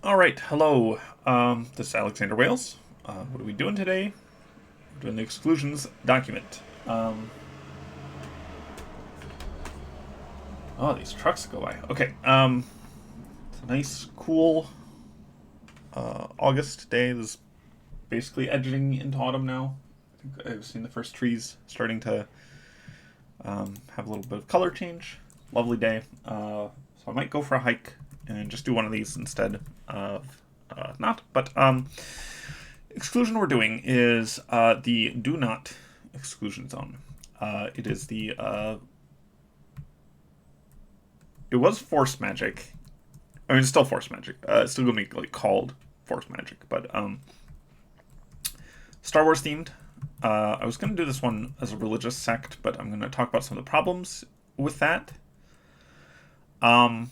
All right, hello. This is Alexander Wales. What are we doing today? We're doing the exclusions document. Oh, these trucks go by. Okay. It's a nice, cool August day. This is basically edging into autumn now. I think I've seen the first trees starting to have a little bit of color change. Lovely day. So I might go for a hike and just do one of these instead of not. But exclusion we're doing is the do not exclusion zone. It is the it was force magic. I mean, it's still force magic. It's still gonna be like called force magic, but Star Wars themed. I was gonna do this one as a religious sect, but I'm gonna talk about some of the problems with that. Um,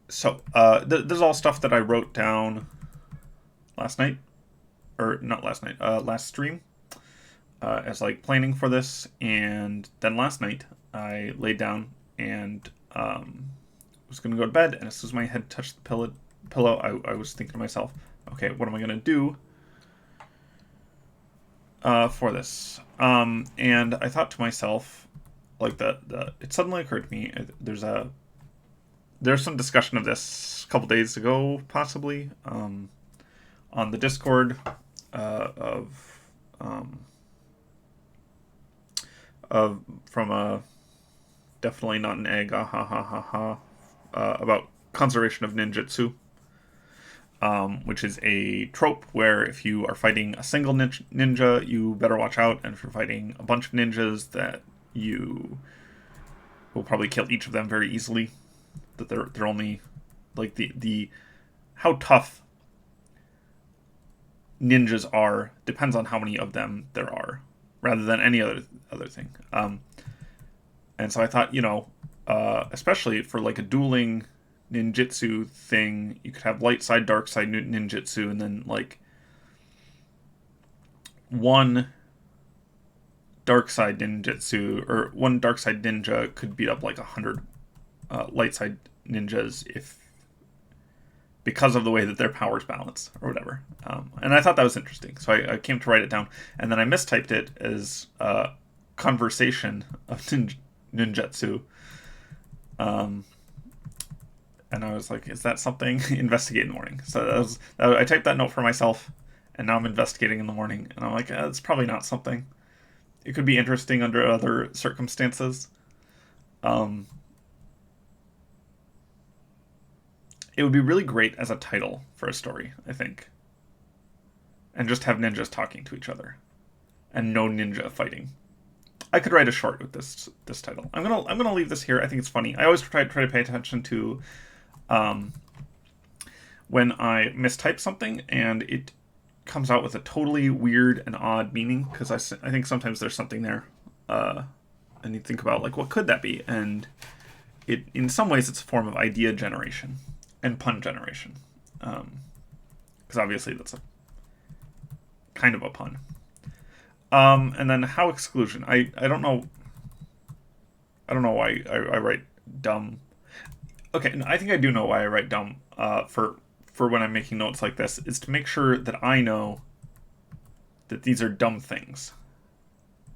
this is all stuff that I wrote down last night, or not last night, last stream, as like planning for this, and then last night I laid down and was gonna go to bed, and as soon as my head touched the pillow, I was thinking to myself, okay, what am I gonna do for this? And I thought to myself, like it suddenly occurred to me, there's some discussion of this a couple days ago, possibly, on the Discord um, from a definitely not an egg, ah ha ha ha ha, about conservation of ninjutsu, which is a trope where if you are fighting a single ninja, you better watch out, and if you're fighting a bunch of ninjas, that you will probably kill each of them very easily. That they're only like the how tough ninjas are depends on how many of them there are, rather than any other thing. And so I thought, especially for like a dueling ninjutsu thing, you could have light side, dark side ninjutsu, and then like one dark side ninjutsu or one dark side ninja could beat up like 100 light side ninjas if because of the way that their powers balance or whatever. And I thought that was interesting, so I came to write it down, and then I mistyped it as conversation of ninjutsu. And I was like, is that something? Investigate in the morning. So I typed that note for myself, and now I'm investigating in the morning, and I'm like, it's probably not something. It could be interesting under other circumstances. Um, it would be really great as a title for a story, I think, and just have ninjas talking to each other, and no ninja fighting. I could write a short with this title. I'm gonna leave this here. I think it's funny. I always try to pay attention to um, when I mistype something and it comes out with a totally weird and odd meaning, because I think sometimes there's something there, and you think about like what could that be, and it in some ways it's a form of idea generation and pun generation, because obviously that's a kind of a pun. And then how exclusion. I don't know. I don't know why I write dumb. Okay, and I think I do know why I write dumb. For when I'm making notes like this, is to make sure that I know that these are dumb things.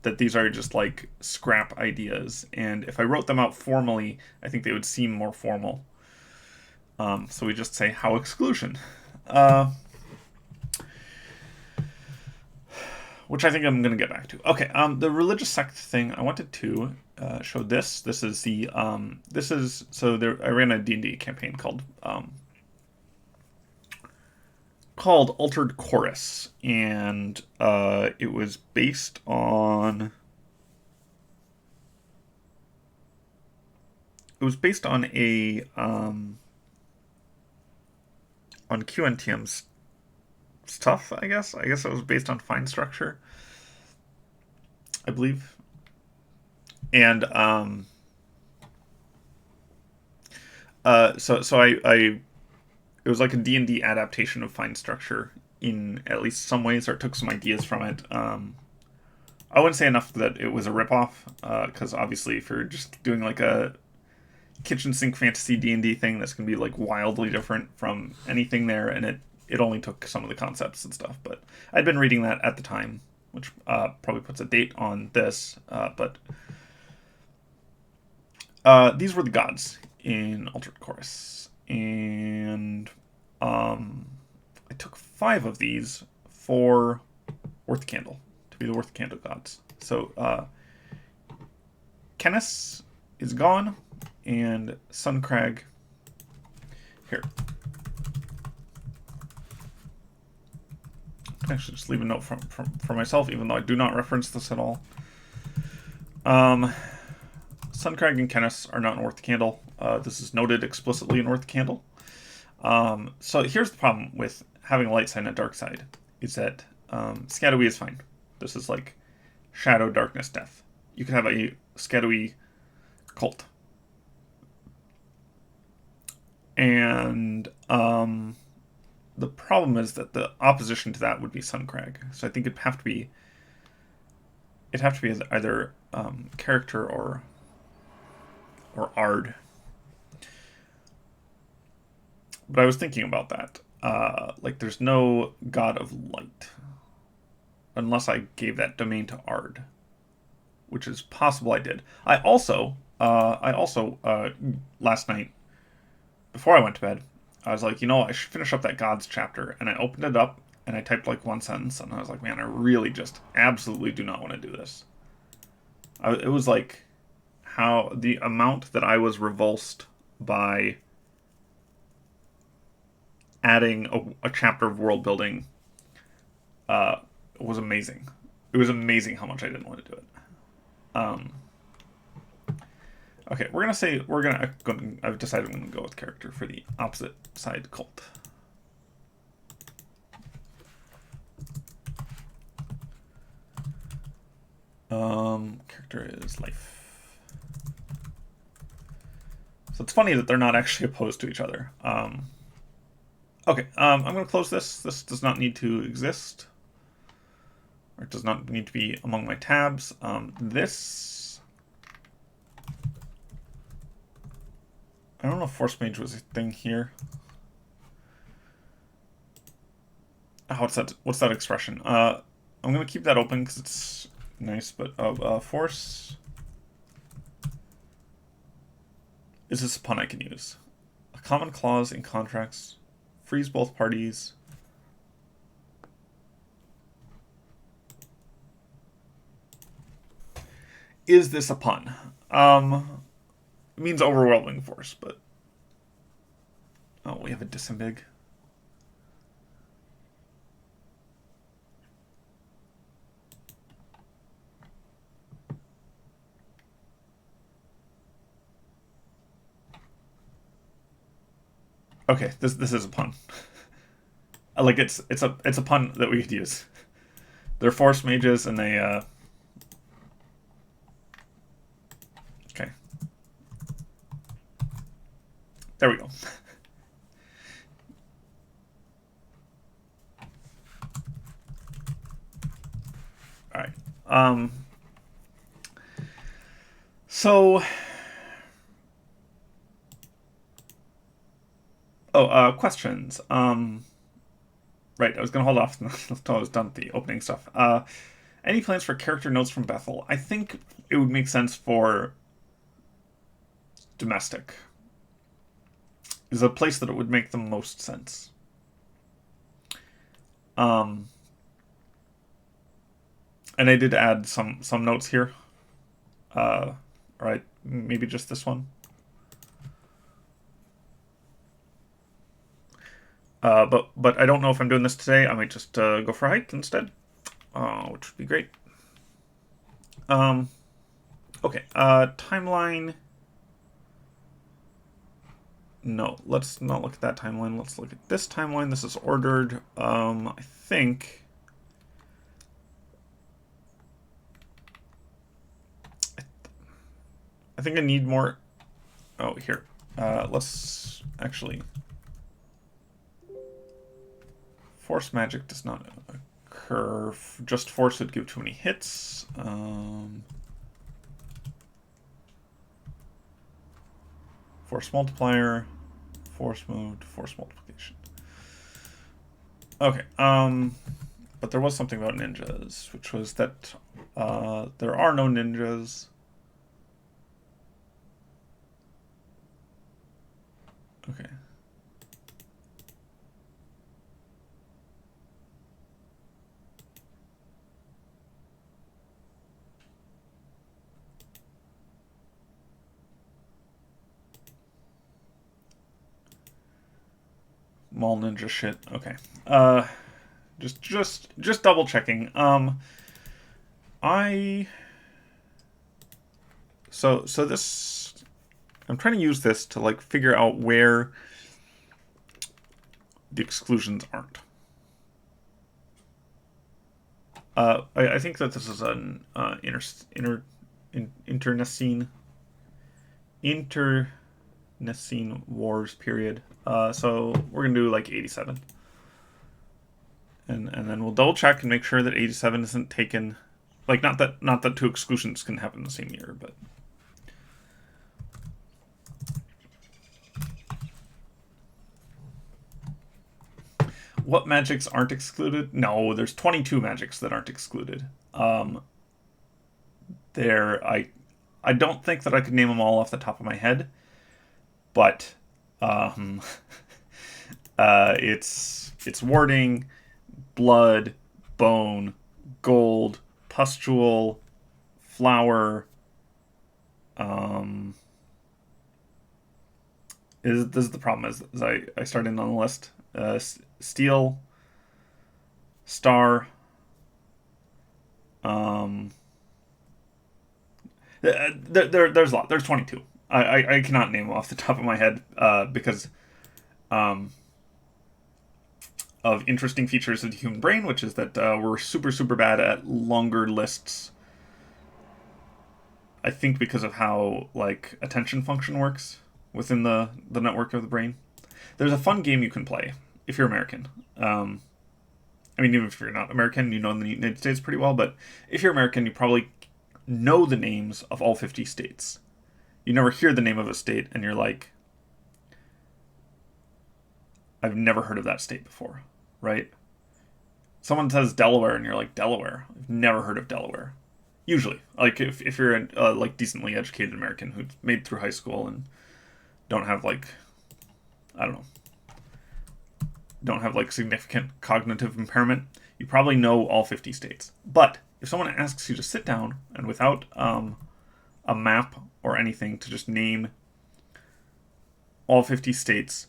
That these are just like scrap ideas, and if I wrote them out formally, I think they would seem more formal. So we just say how exclusion. Which I think I'm going to get back to. Okay, the religious sect thing, I wanted to show this. This is I ran a D&D campaign called Altered Chorus, and it was based on a on QNTM's stuff, I guess. I guess it was based on fine structure, I believe. And I it was like a D&D adaptation of fine structure in at least some ways, or it took some ideas from it. I wouldn't say enough that it was a ripoff, because obviously if you're just doing like a kitchen sink fantasy D&D thing that's going to be like wildly different from anything there, and it only took some of the concepts and stuff. But I'd been reading that at the time, which probably puts a date on this. But these were the gods in Altered Chorus, and I took 5 of these for Worth Candle to be the Worth Candle gods. So Kennis is gone, and Suncrag here. Actually, just leave a note for myself, even though I do not reference this at all. Suncrag and Kennis are not in Worth Candle. This is noted explicitly in Worth Candle. So here's the problem with having a light side and a dark side, is that Shadowy is fine. This is like Shadow, Darkness, Death. You can have a Shadowy cult. And the problem is that the opposition to that would be Suncrag. So I think it'd have to be either character or Ard. But I was thinking about that. Like, there's no God of Light. Unless I gave that domain to Ard. Which is possible I did. I also last night, before I went to bed, I was like, I should finish up that Gods chapter. And I opened it up, and I typed like one sentence, and I was like, man, I really just absolutely do not want to do this. It was like how the amount that I was revulsed by adding a chapter of world building was amazing. It was amazing how much I didn't want to do it. Okay, I've decided I'm gonna go with character for the opposite side cult. Character is life. So it's funny that they're not actually opposed to each other. Okay, I'm going to close this. This does not need to exist. Or it does not need to be among my tabs. This... I don't know if Force Mage was a thing here. Oh, what's that expression? I'm going to keep that open because it's nice, but Force... Is this a pun I can use? A common clause in contracts. Freeze both parties. Is this a pun? It means overwhelming force, but... Oh, we have a disembig. Okay, this is a pun. Like it's a pun that we could use. They're force mages and they okay. There we go. All right. So questions. Right, I was gonna hold off until I was done with the opening stuff. Any plans for character notes from Bethel? I think it would make sense for domestic. Is a place that it would make the most sense. And I did add some notes here. Right, maybe just this one. But I don't know if I'm doing this today. I might just go for a hike instead, which would be great. Okay, timeline. No, let's not look at that timeline. Let's look at this timeline. This is ordered. I think I need more. Oh, here. Let's actually. Force magic does not occur. Just force would give too many hits. Force multiplier, force moved, force multiplication. Okay, but there was something about ninjas, which was that there are no ninjas. Okay. Mall ninja shit. Okay. Just double checking. I so this I'm trying to use this to like figure out where the exclusions aren't. I think that this is an internecine wars period. So we're gonna do like 87, and then we'll double check and make sure that 87 isn't taken. Like not that two exclusions can happen in the same year, but. What magics aren't excluded? No, there's 22 magics that aren't excluded. There, I don't think that I could name them all off the top of my head, but it's warding, blood, bone, gold, pustule, flower. This is the problem is I started on the list. Steel, star. There's a lot. There's 22. I cannot name them off the top of my head because of interesting features of the human brain, which is that we're super bad at longer lists. I think because of how like attention function works within the network of the brain. There's a fun game you can play if you're American. I mean, even if you're not American, you know the United States pretty well, but if you're American, you probably know the names of all 50 states. You never hear the name of a state, and you're like, I've never heard of that state before, right? Someone says Delaware, and you're like, Delaware? I've never heard of Delaware. Usually. Like, if you're a like, decently educated American who's made through high school and don't have, like, I don't know, don't have like significant cognitive impairment, you probably know all 50 states. But if someone asks you to sit down and without a map or anything to just name all 50 states,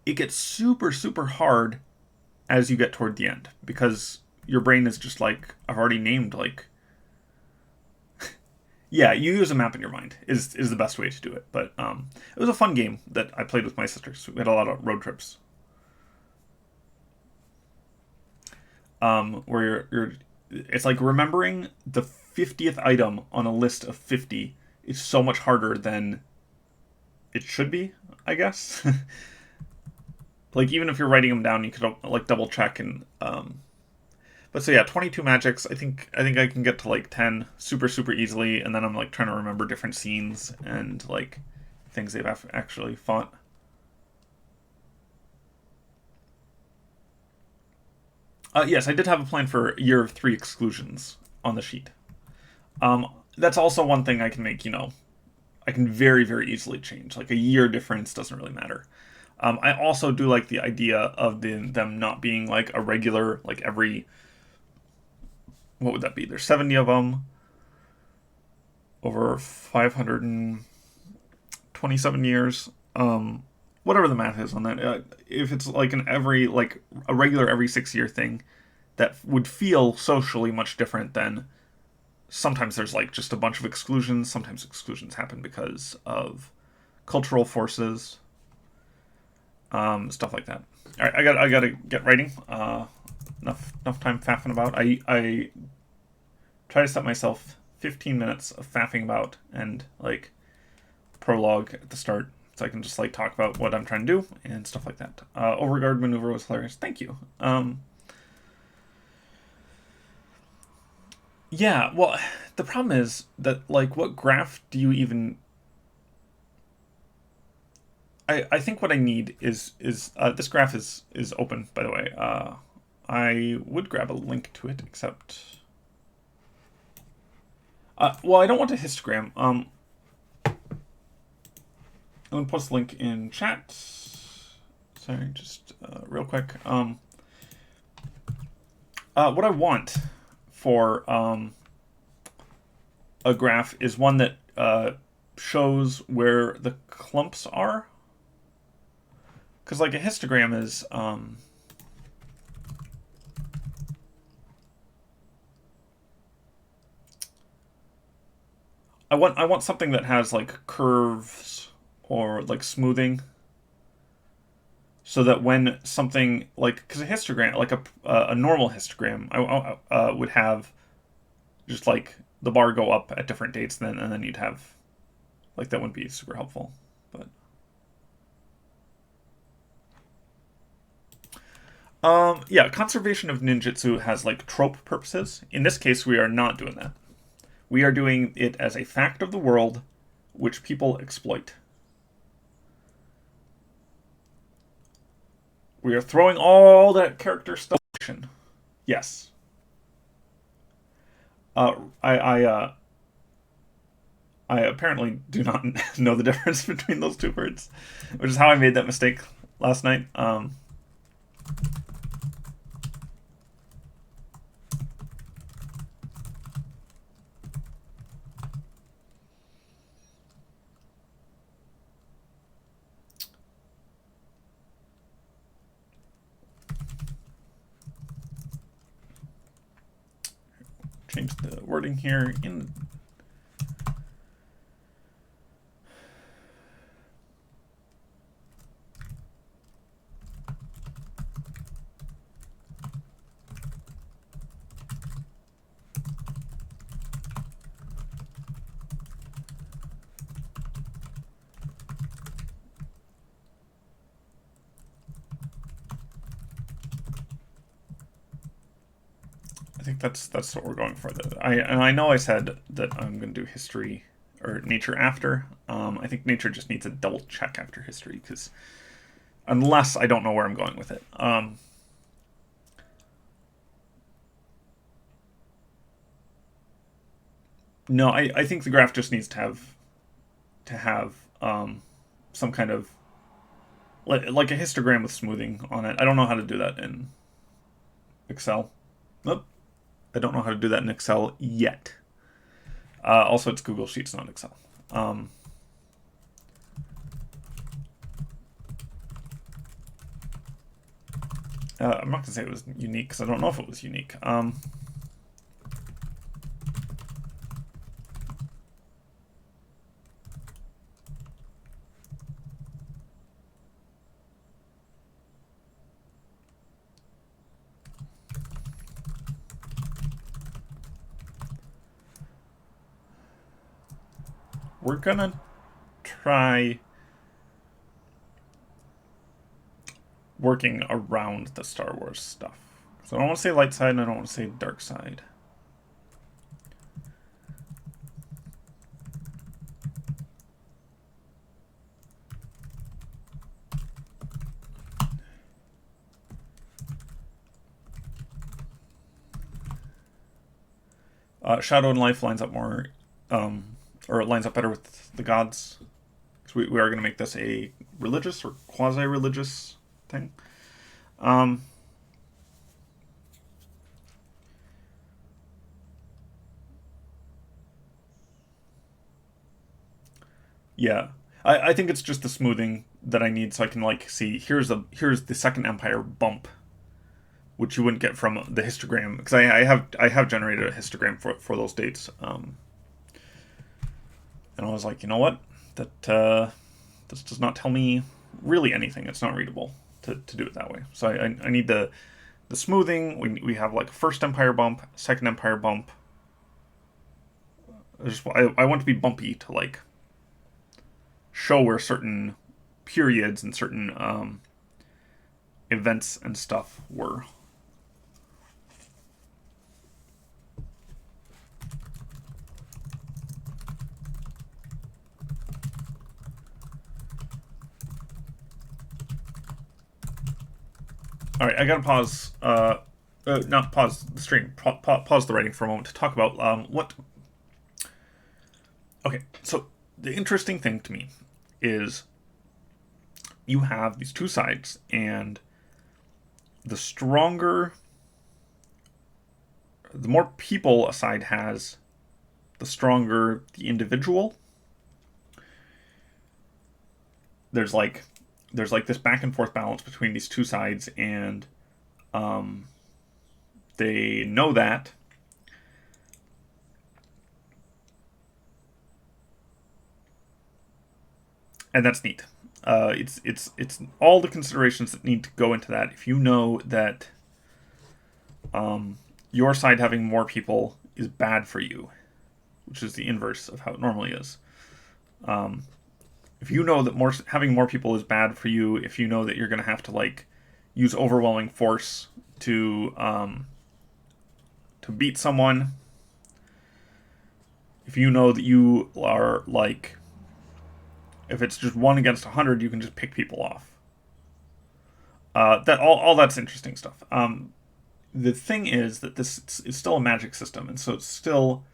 it gets super hard as you get toward the end because your brain is just like, I've already named like yeah, you use a map in your mind is the best way to do it. But it was a fun game that I played with my sisters. We had a lot of road trips. Where you're it's like remembering the 50th item on a list of 50 is so much harder than it should be, I guess. Like even if you're writing them down, you could like double check and but so yeah, 22 magics. I think I can get to like 10 super easily, and then I'm like trying to remember different scenes and like things they've actually fought. Yes, I did have a plan for a year of 3 exclusions on the sheet. That's also one thing I can make, I can very easily change. Like a year difference doesn't really matter. I also do like the idea of them not being like a regular, like every, what would that be? There's 70 of them over 527 years. Whatever the math is on that. If it's like like a regular every 6 year thing, that would feel socially much different than sometimes there's like just a bunch of exclusions. Sometimes exclusions happen because of cultural forces, stuff like that. All right, I gotta get writing. Enough time faffing about. I try to set myself 15 minutes of faffing about and like prologue at the start, so I can just like talk about what I'm trying to do and stuff like that. Overguard maneuver was hilarious. Thank you. Yeah, well, the problem is that like what graph do you even I think what I need is this graph is open, by the way. I would grab a link to it, except well, I don't want a histogram. I'm gonna post a link in chat. Sorry, just real quick. What I want for a graph is one that shows where the clumps are. Because like a histogram is I want something that has like curves or like smoothing, so that when something like, because a histogram, like a normal histogram, I would have just like the bar go up at different dates, and then you'd have like, that wouldn't be super helpful. But yeah, conservation of ninjutsu has like trope purposes. In this case, we are not doing that. We are doing it as a fact of the world, which people exploit. We are throwing all that character stuff. Yes. I apparently do not know the difference between those two words, which is how I made that mistake last night. Change the wording here in. I think that's what we're going for. And I know I said that I'm going to do history or nature after. I think nature just needs a double check after history, because unless I don't know where I'm going with it. No, I think the graph just needs to have some kind of like a histogram with smoothing on it. I don't know how to do that in Excel. Nope. I don't know how to do that in Excel yet. Also, it's Google Sheets, not Excel. I'm not going to say it was unique, because I don't know if it was unique. We're going to try working around the Star Wars stuff. So I don't want to say light side, and I don't want to say dark side. Shadow and Life lines up more, or it lines up better with the gods. So we are going to make this a religious or quasi-religious thing. Yeah, I think it's just the smoothing that I need, so I can like see here's the Second Empire bump, which you wouldn't get from the histogram, because I have generated a histogram for those dates. And I was like, you know what, that this does not tell me really anything. It's not readable to do it that way. So I need the smoothing. We have like First Empire bump, Second Empire bump. I want to be bumpy to like show where certain periods and certain events and stuff were. All right, I gotta pause. Not pause the stream. Pause the writing for a moment to talk about what. Okay, so the interesting thing to me is you have these two sides, and the stronger, the more people a side has, the stronger the individual. There's like this back and forth balance between these two sides, and they know that. And that's neat. It's all the considerations that need to go into that. If you know that your side having more people is bad for you, which is the inverse of how it normally is. If you know that having more people is bad for you, if you know that you're going to have to like use overwhelming force to beat someone, if you know that you are like, if it's just 1 against 100, you can just pick people off. That all that's interesting stuff. The thing is that this is still a magic system, and so it's still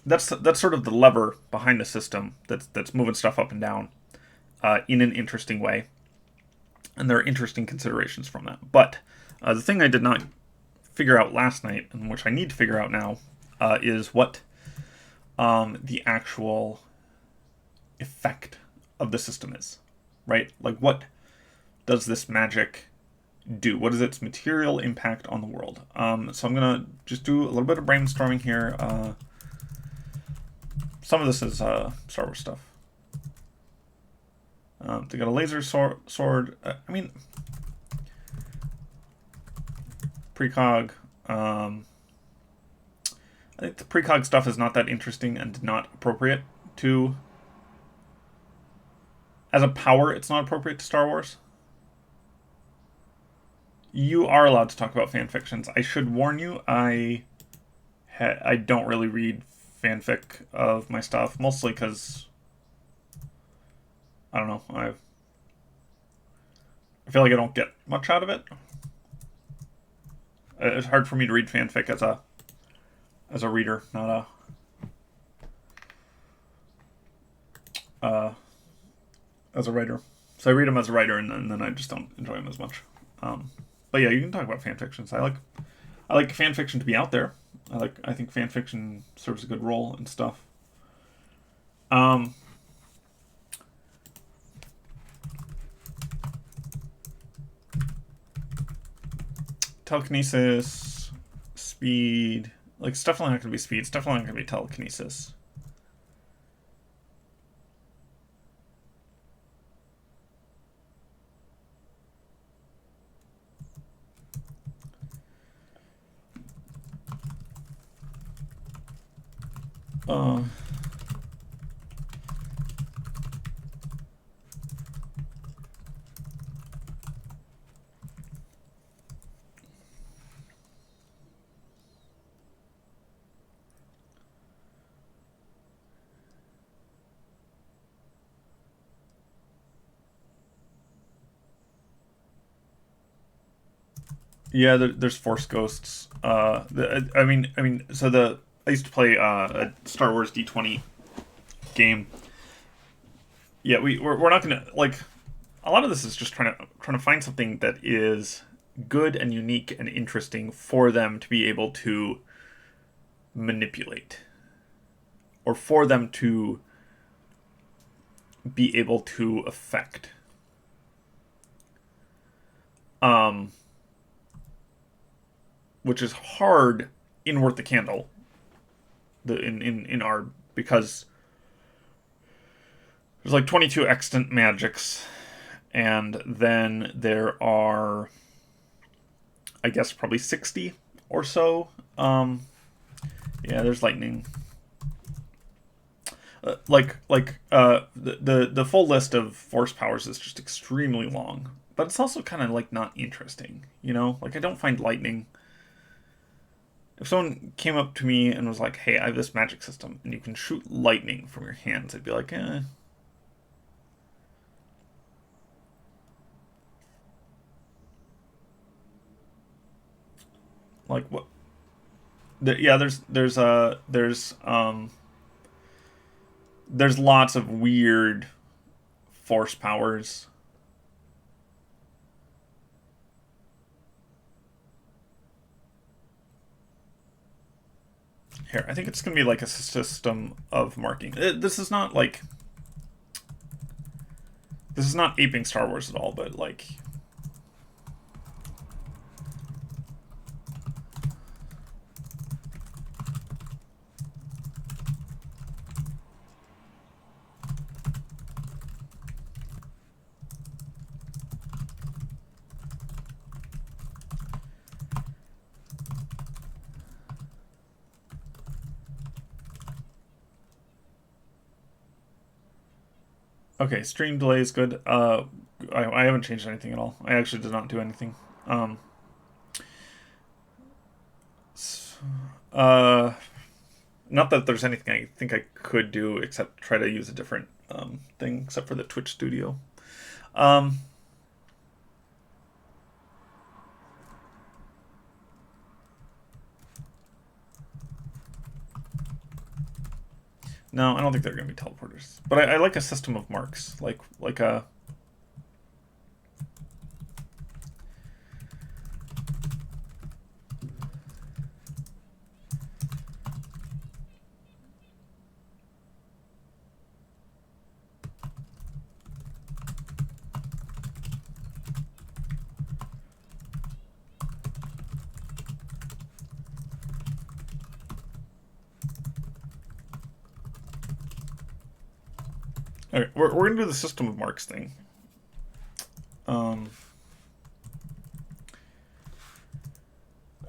that's sort of the lever behind the system that's moving stuff up and down in an interesting way, and there are interesting considerations from that. But the thing I did not figure out last night, and which I need to figure out now, is what the actual effect of the system is, right? Like, what does this magic do? What is its material impact on the world? So I'm gonna just do a little bit of brainstorming here. Some of this is Star Wars stuff. They got a laser sword. I mean, precog. I think the precog stuff is not that interesting and not appropriate to. As a power, it's not appropriate to Star Wars. You are allowed to talk about fan fictions. I should warn you, I don't really read fanfic of my stuff, mostly because I don't know. I feel like I don't get much out of it. It's hard for me to read fanfic as a reader, not as a writer. So I read them as a writer, and then I just don't enjoy them as much. But yeah, you can talk about fan fictions. I like fan fiction to be out there. I think fan fiction serves a good role and stuff. Telekinesis, speed, like it's definitely not going to be speed. It's definitely not going to be telekinesis. Yeah, there's Force Ghosts. I used to play a Star Wars D20 game. Yeah, we're not gonna like. A lot of this is just trying to find something that is good and unique and interesting for them to be able to manipulate, or for them to be able to affect. Which is hard in Worth the Candle. In our, because there's like 22 extant magics, and then there are, I guess, probably 60 or so. Yeah, there's lightning. The full list of force powers is just extremely long, but it's also kind of like not interesting, you know? Like, I don't find lightning. If someone came up to me and was like, hey, I have this magic system and you can shoot lightning from your hands, I'd be like, eh. Like what? Yeah, there's lots of weird force powers. Here, I think it's gonna be like a system of marking. This is not like this is not aping Star Wars at all, but like okay, stream delay is good. I haven't changed anything at all. I actually did not do anything. Um, uh, Not that there's anything I think I could do except try to use a different thing, except for the Twitch Studio. Um, no, I don't think they're going to be teleporters. But I like a system of marks, like a. Okay, we're gonna do the system of marks thing. Um,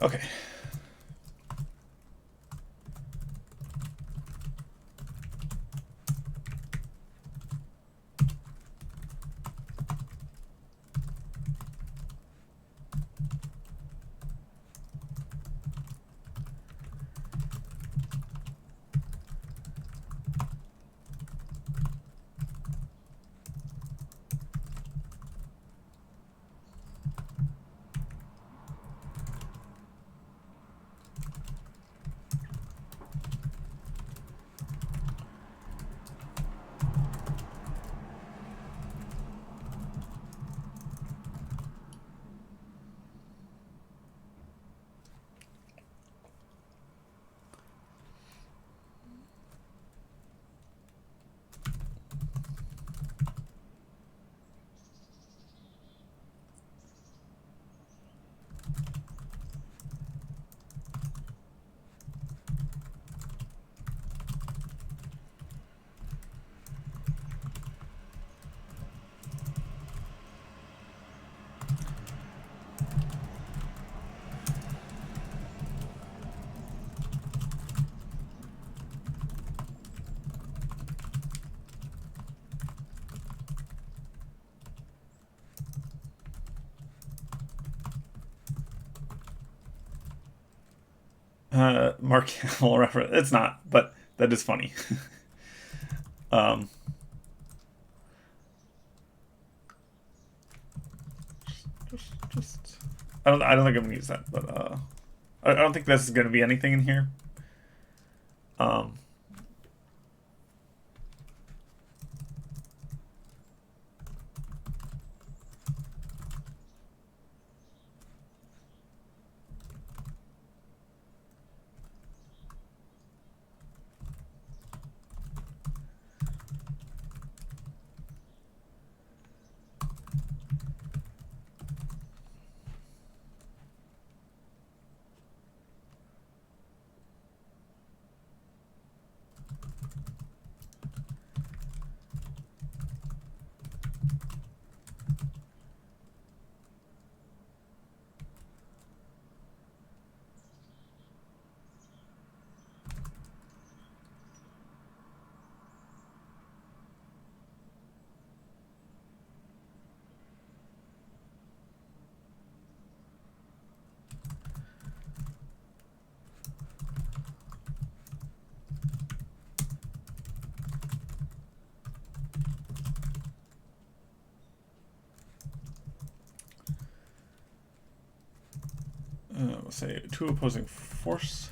okay. Mark Hamill reference. It's not, but that is funny. um, just. I don't think I'm gonna use that, but I don't think this is gonna be anything in here. Um, say two opposing force.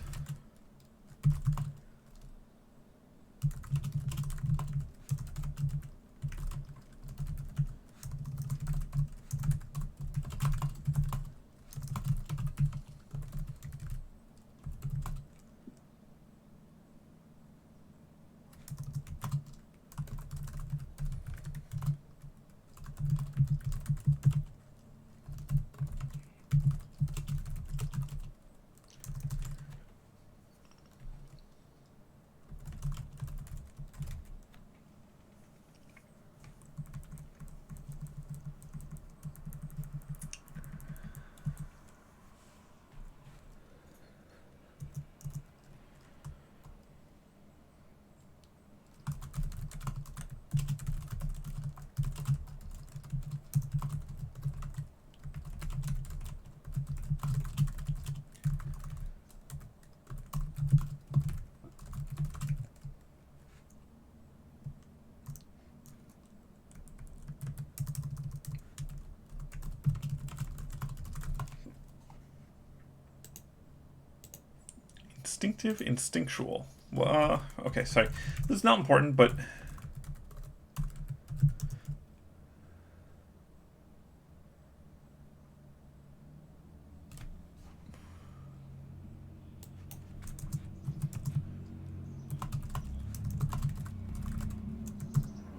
Instinctive, instinctual. Well, okay, sorry. This is not important, but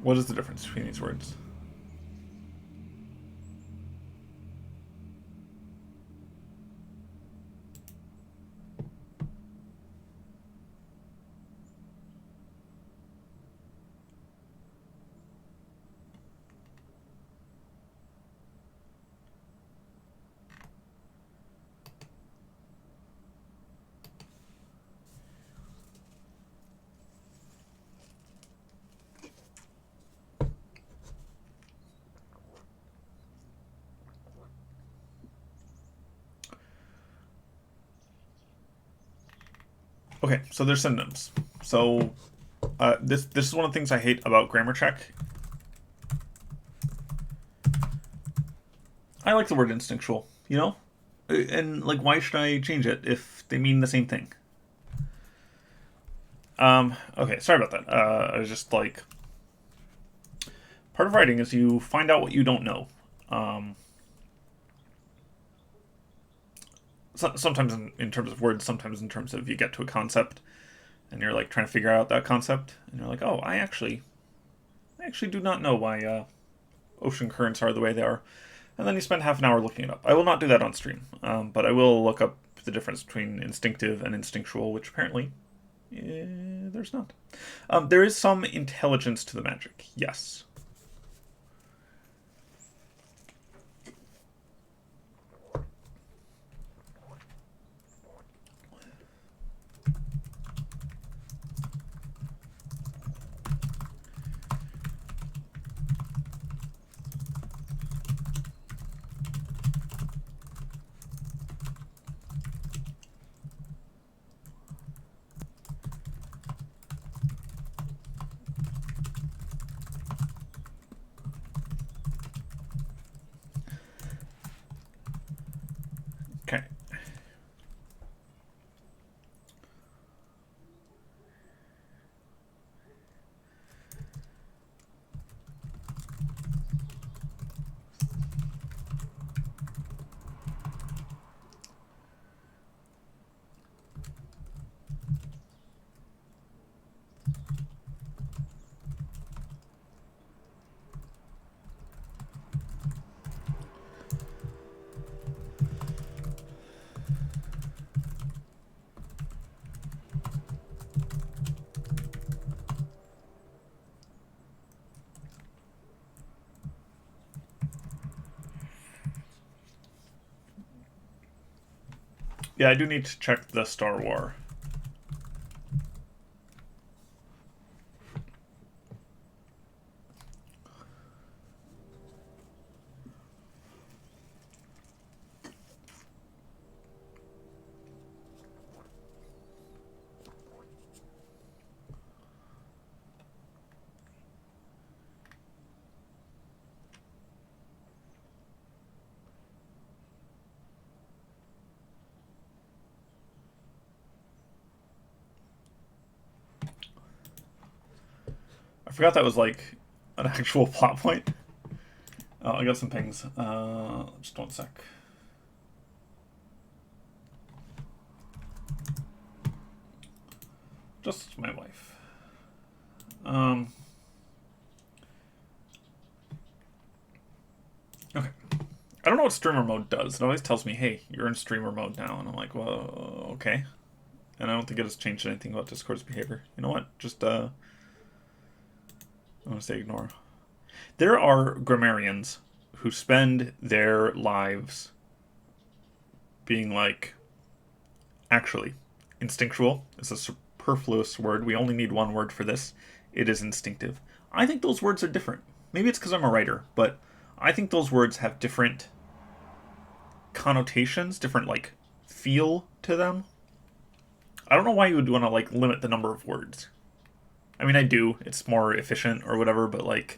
what is the difference between these words? Okay, so they're synonyms. So this is one of the things I hate about grammar check. I like the word instinctual, you know? And, like, why should I change it if they mean the same thing? Okay, sorry about that. I was just, like... Part of writing is you find out what you don't know. Sometimes in terms of words, sometimes in terms of you get to a concept, and you're, like, trying to figure out that concept, and you're like, oh, I actually do not know why ocean currents are the way they are. And then you spend half an hour looking it up. I will not do that on stream, but I will look up the difference between instinctive and instinctual, which apparently there's not. There is some intelligence to the magic, yes. Okay. Yeah, I do need to check the Star War. forgot that was like an actual plot point. Oh, I got some pings. Just 1 sec. Just my wife. Okay. I don't know what streamer mode does. It always tells me, hey, you're in streamer mode now. And I'm like, well, okay. And I don't think it has changed anything about Discord's behavior. You know what? Just, I'm going to say ignore. There are grammarians who spend their lives being like, actually, instinctual is a superfluous word. We only need one word for this. It is instinctive. I think those words are different. Maybe it's because I'm a writer, but I think those words have different connotations, different like feel to them. I don't know why you would want to like limit the number of words. I mean, I do. It's more efficient or whatever, but like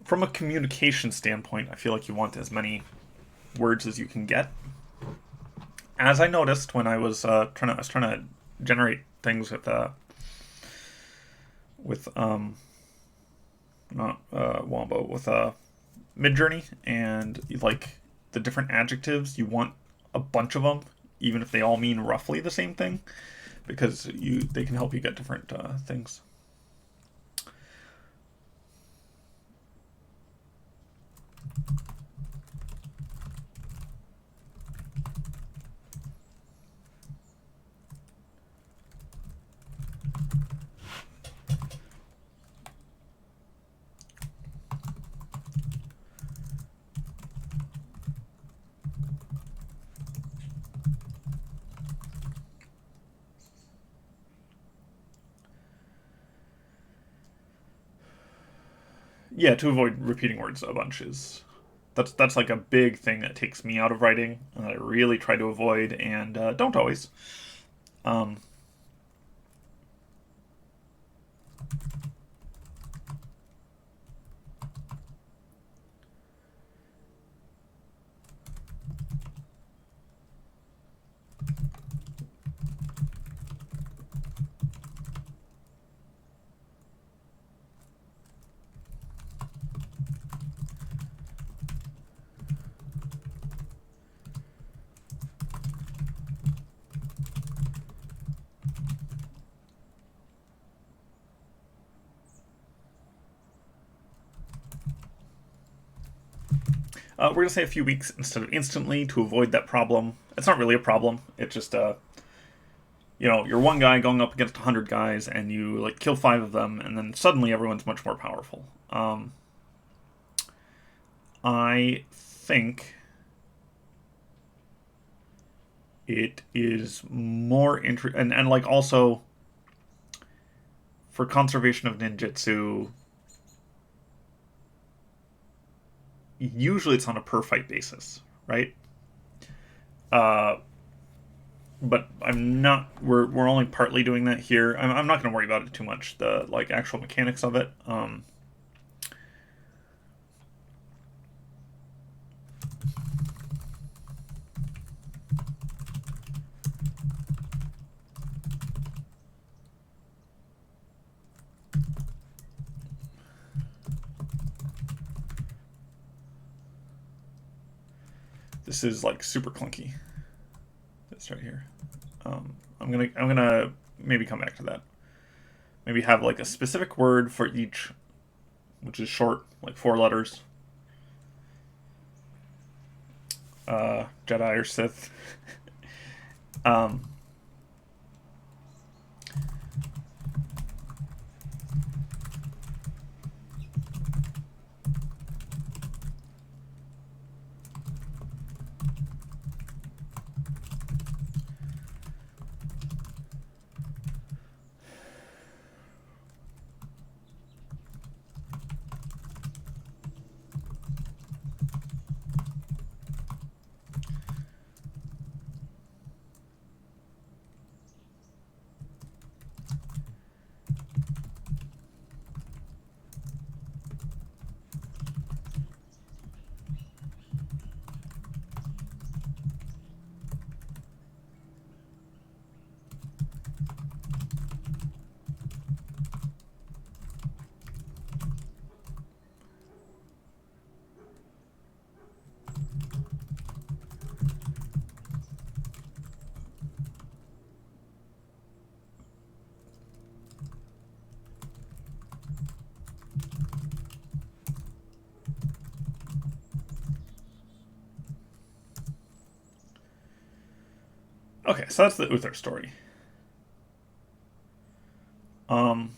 from a communication standpoint, I feel like you want as many words as you can get. As I noticed when I was trying to generate things with not Wombo, with Midjourney, and like the different adjectives, you want a bunch of them, even if they all mean roughly the same thing, because they can help you get different things. Yeah, to avoid repeating words a bunch is that's like a big thing that takes me out of writing, and that I really try to avoid, and don't always. Um, we're going to say a few weeks instead of instantly to avoid that problem. It's not really a problem. It's just, you're one guy going up against 100 guys, and you like kill 5 of them, and then suddenly everyone's much more powerful. I think it is more interesting, and like also for conservation of ninjutsu, usually it's on a per fight basis, right? But I'm not. We're only partly doing that here. I'm not going to worry about it too much. The like actual mechanics of it. This is like super clunky. This right here. I'm gonna maybe come back to that. Maybe have like a specific word for each, which is short, like 4 letters. Jedi or Sith. um, Okay, so that's the Uther story. Um,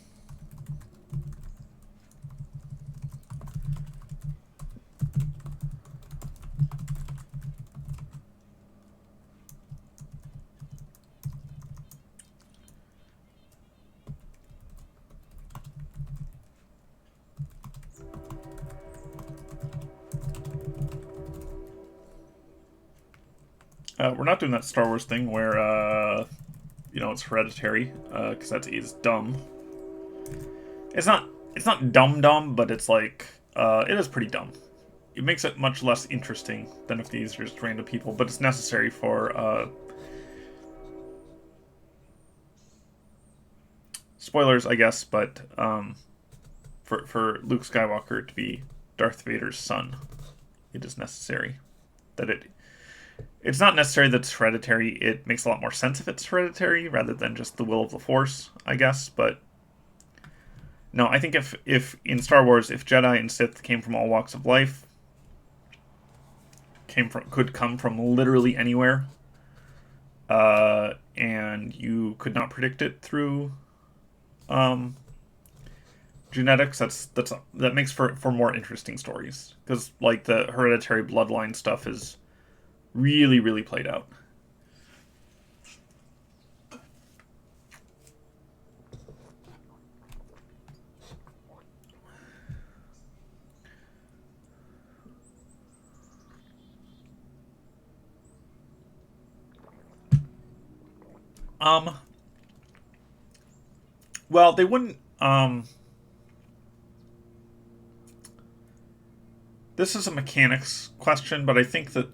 we're not doing that Star Wars thing where, it's hereditary, because that is dumb. It's not. It's not dumb, but it's like it is pretty dumb. It makes it much less interesting than if these are just random people, but it's necessary for spoilers, I guess. But for Luke Skywalker to be Darth Vader's son, it is necessary that it's not necessary that it's hereditary. It makes a lot more sense if it's hereditary rather than just the will of the Force, I guess. But no, I think if in Star Wars, if Jedi and Sith came from all walks of life, could come from literally anywhere, and you could not predict it through genetics. That makes for more interesting stories, because like the hereditary bloodline stuff is really really played out. Um, well, they wouldn't. This is a mechanics question, but I think that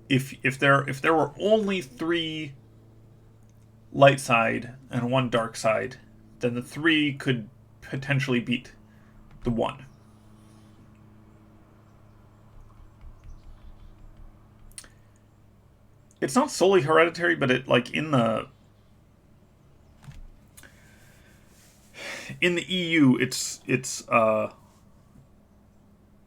if there were only three light side and one dark side, then the three could potentially beat the one. It's not solely hereditary, but it like in the EU, it's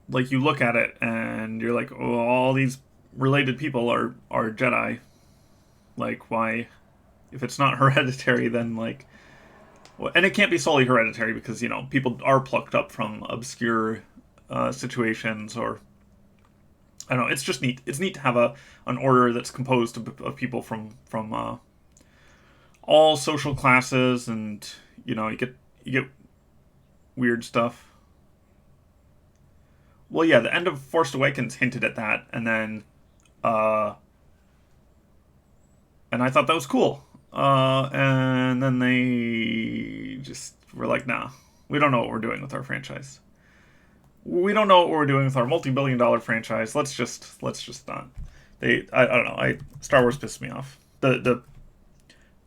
like you look at it and you're like, oh, all these related people are Jedi. Like, why? If it's not hereditary, then like, well, and it can't be solely hereditary because people are plucked up from obscure situations, or I don't know. It's just neat. It's neat to have an order that's composed of people from all social classes, and you get weird stuff. Well, yeah, the end of Force Awakens hinted at that, and then uh, and I thought that was cool. And then they just were like, "Nah, we don't know what we're doing with our franchise. We don't know what we're doing with our multi-billion-dollar franchise. Let's just not." I don't know. Star Wars pissed me off. The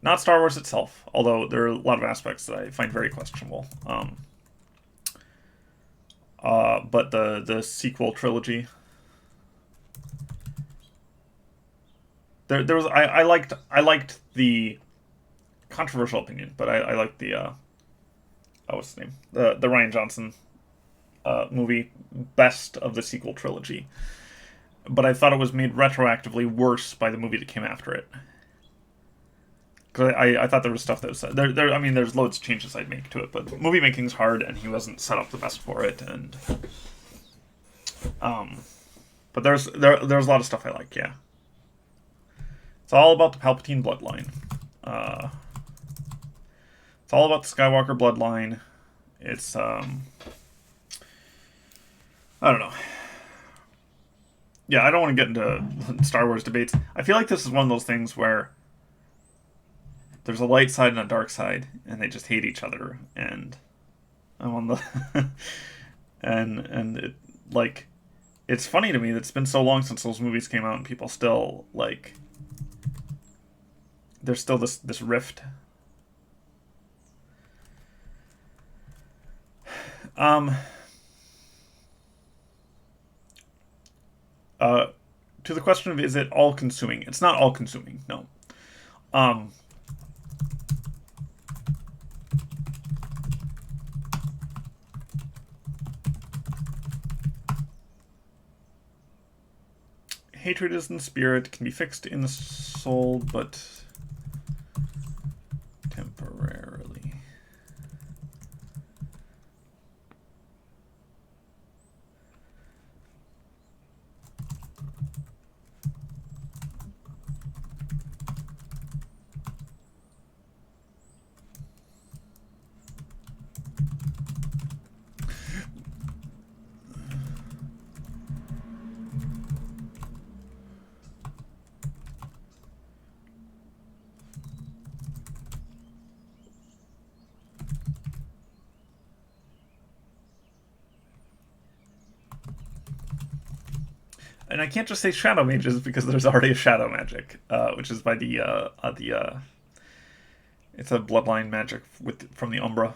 not Star Wars itself, although there are a lot of aspects that I find very questionable. But the sequel trilogy. There was I liked the controversial opinion, but I liked the what's his name, the Ryan Johnson movie best of the sequel trilogy. But I thought it was made retroactively worse by the movie that came after it. Because I thought there was stuff that was there. I mean, there's loads of changes I'd make to it, but movie making's hard, and he wasn't set up the best for it. And but there's a lot of stuff I like. Yeah, it's all about the Palpatine bloodline. It's all about the Skywalker bloodline. It's I don't know. Yeah, I don't want to get into Star Wars debates. I feel like this is one of those things where there's a light side and a dark side, and they just hate each other. And I'm on the and it like it's funny to me that it's been so long since those movies came out, and people still like there's still this rift. Um. To the question of is it all consuming? It's not all consuming. No. Um. Hatred is in the spirit, can be fixed in the soul, but And I can't just say shadow mages because there's already a shadow magic, which is by it's a bloodline magic from the Umbra.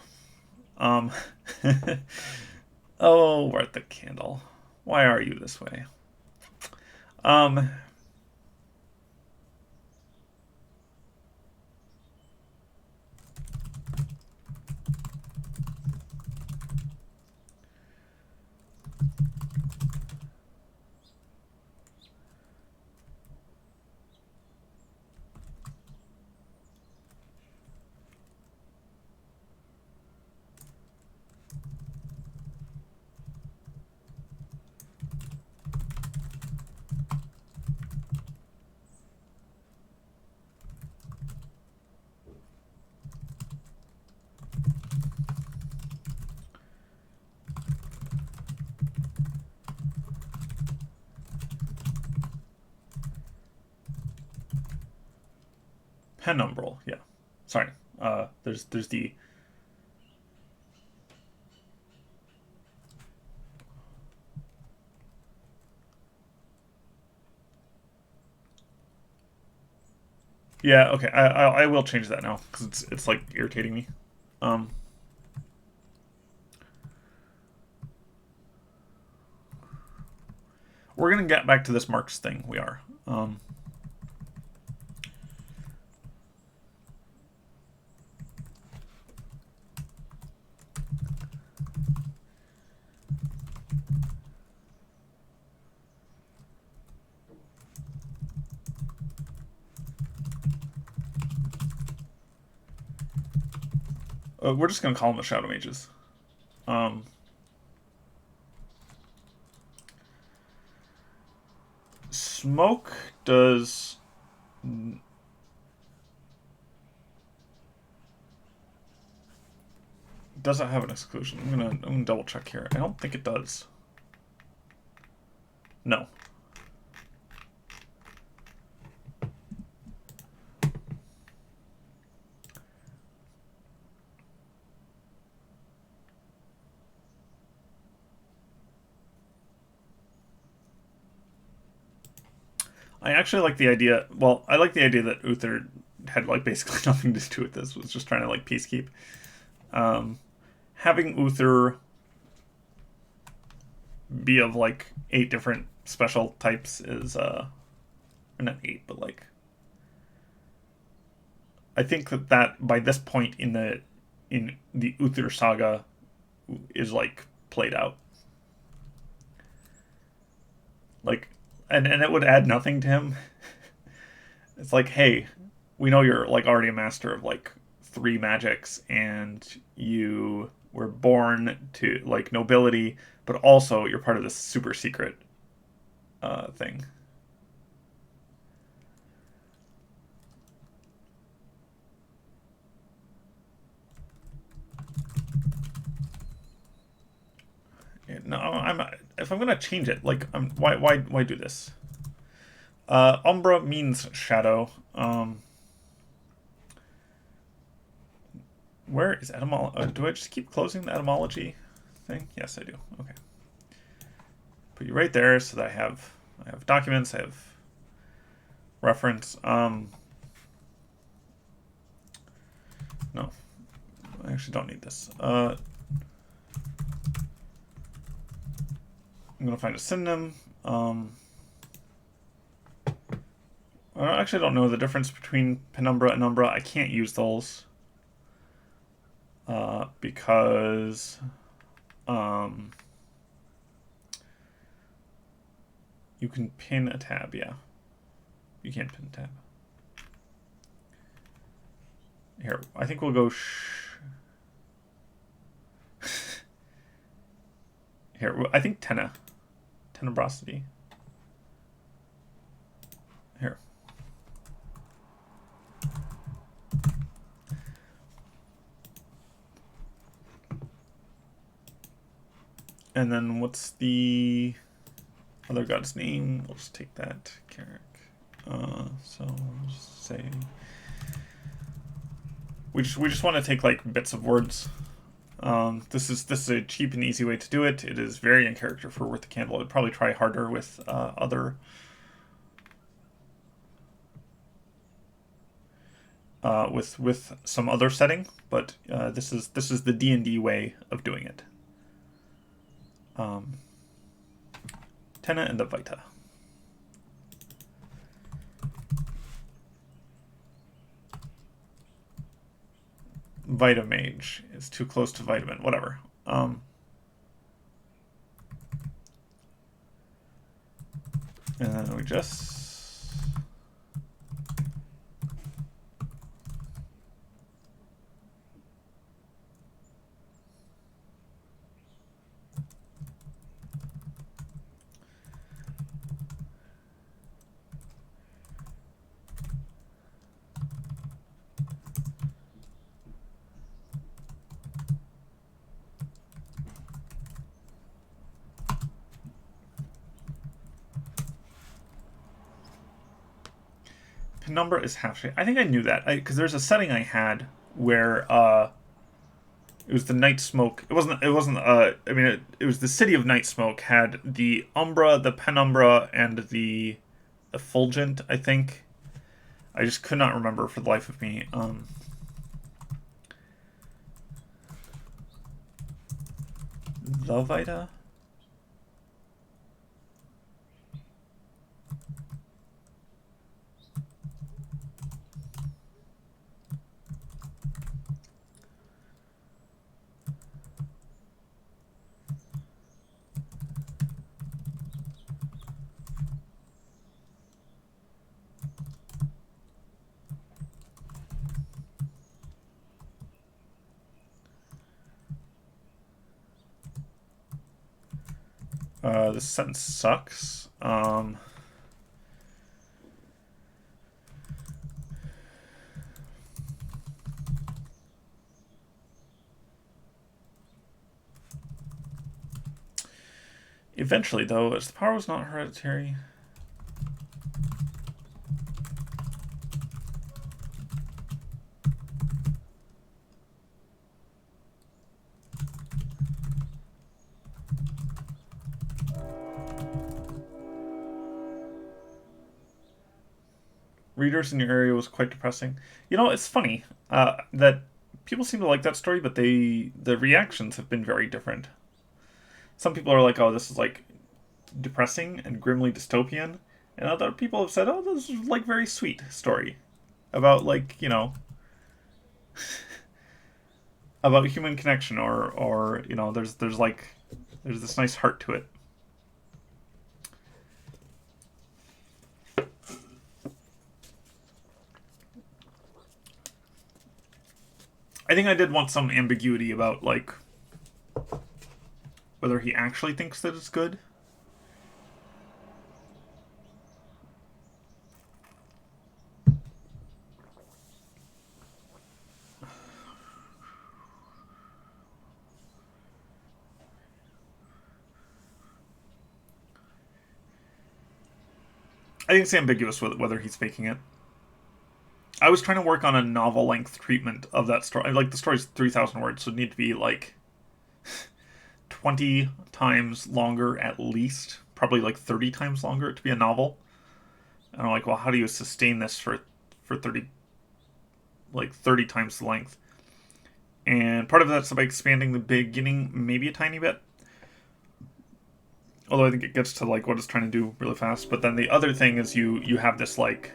Um, oh, worth the candle. Why are you this way? Um, Penumbral, yeah. Sorry. There's the yeah. Okay, I will change that now because it's like irritating me. Um, we're gonna get back to this marks thing. We are. We're just gonna call them the Shadow Mages. Um, Smoke does. Does it have an exclusion? I'm gonna double check here. I don't think it does. No. I actually like the idea. Well, I like the idea that Uther had like basically nothing to do with this. Was just trying to like peacekeep. Having Uther be of like 8 different special types is or not 8, but like I think that by this point in the Uther saga is like played out. Like and it would add nothing to him. It's like, hey, we know you're like already a master of like 3 magics and you were born to like nobility, but also you're part of this super secret thing. No, if I'm gonna change it, like, why do this? Umbra means shadow. Where is etymology? Do I just keep closing the etymology thing? Yes, I do. Okay. Put you right there so that I have documents. I have reference. No, I actually don't need this. I'm gonna find a synonym. I actually don't know the difference between penumbra and umbra. I can't use those because you can pin a tab. Yeah, you can't pin a tab. Here, I think we'll go. Here, I think tenebrosity. Here. And then what's the other god's name? We'll just take that, Carrick. So we'll just say we just want to take like bits of words. This is a cheap and easy way to do it. It is very in character for Worth the Candle. I'd probably try harder with other with some other setting, but this is the D&D way of doing it. Tenna and the Vita. Vita Mage is too close to Vitamin. Whatever. And then we just... Penumbra is half shade. I think I knew that because there's a setting I had where it was the Night Smoke. It wasn't. It wasn't. I mean, it was the City of Night Smoke had the Umbra, the Penumbra, and the Effulgent. I think. I just could not remember for the life of me. The Vita. This sentence sucks. Eventually, though, as the power was not hereditary. Readers in your area was quite depressing. You know, it's funny that people seem to like that story, but the reactions have been very different. Some people are like, "Oh, this is like depressing and grimly dystopian," and other people have said, "Oh, this is like very sweet story about like about human connection or there's like there's this nice heart to it." I think I did want some ambiguity about like whether he actually thinks that it's good. I think it's ambiguous whether he's faking it. I was trying to work on a novel length treatment of that story. Like the story's 3,000 words, so it'd need to be like 20 times longer at least, probably like 30 times longer to be a novel. And I'm like, well, how do you sustain this for 30 times the length? And part of that's by expanding the beginning maybe a tiny bit. Although I think it gets to like what it's trying to do really fast. But then the other thing is you have this like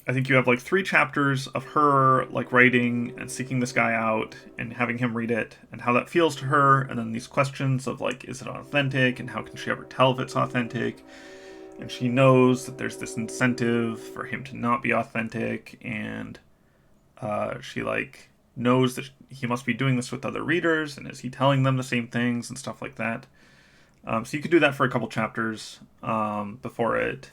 I think you have like 3 chapters of her like writing and seeking this guy out and having him read it and how that feels to her, and then these questions of like, is it authentic and how can she ever tell if it's authentic? And she knows that there's this incentive for him to not be authentic, and she like knows that he must be doing this with other readers, and is he telling them the same things and stuff like that. So you could do that for a couple chapters before it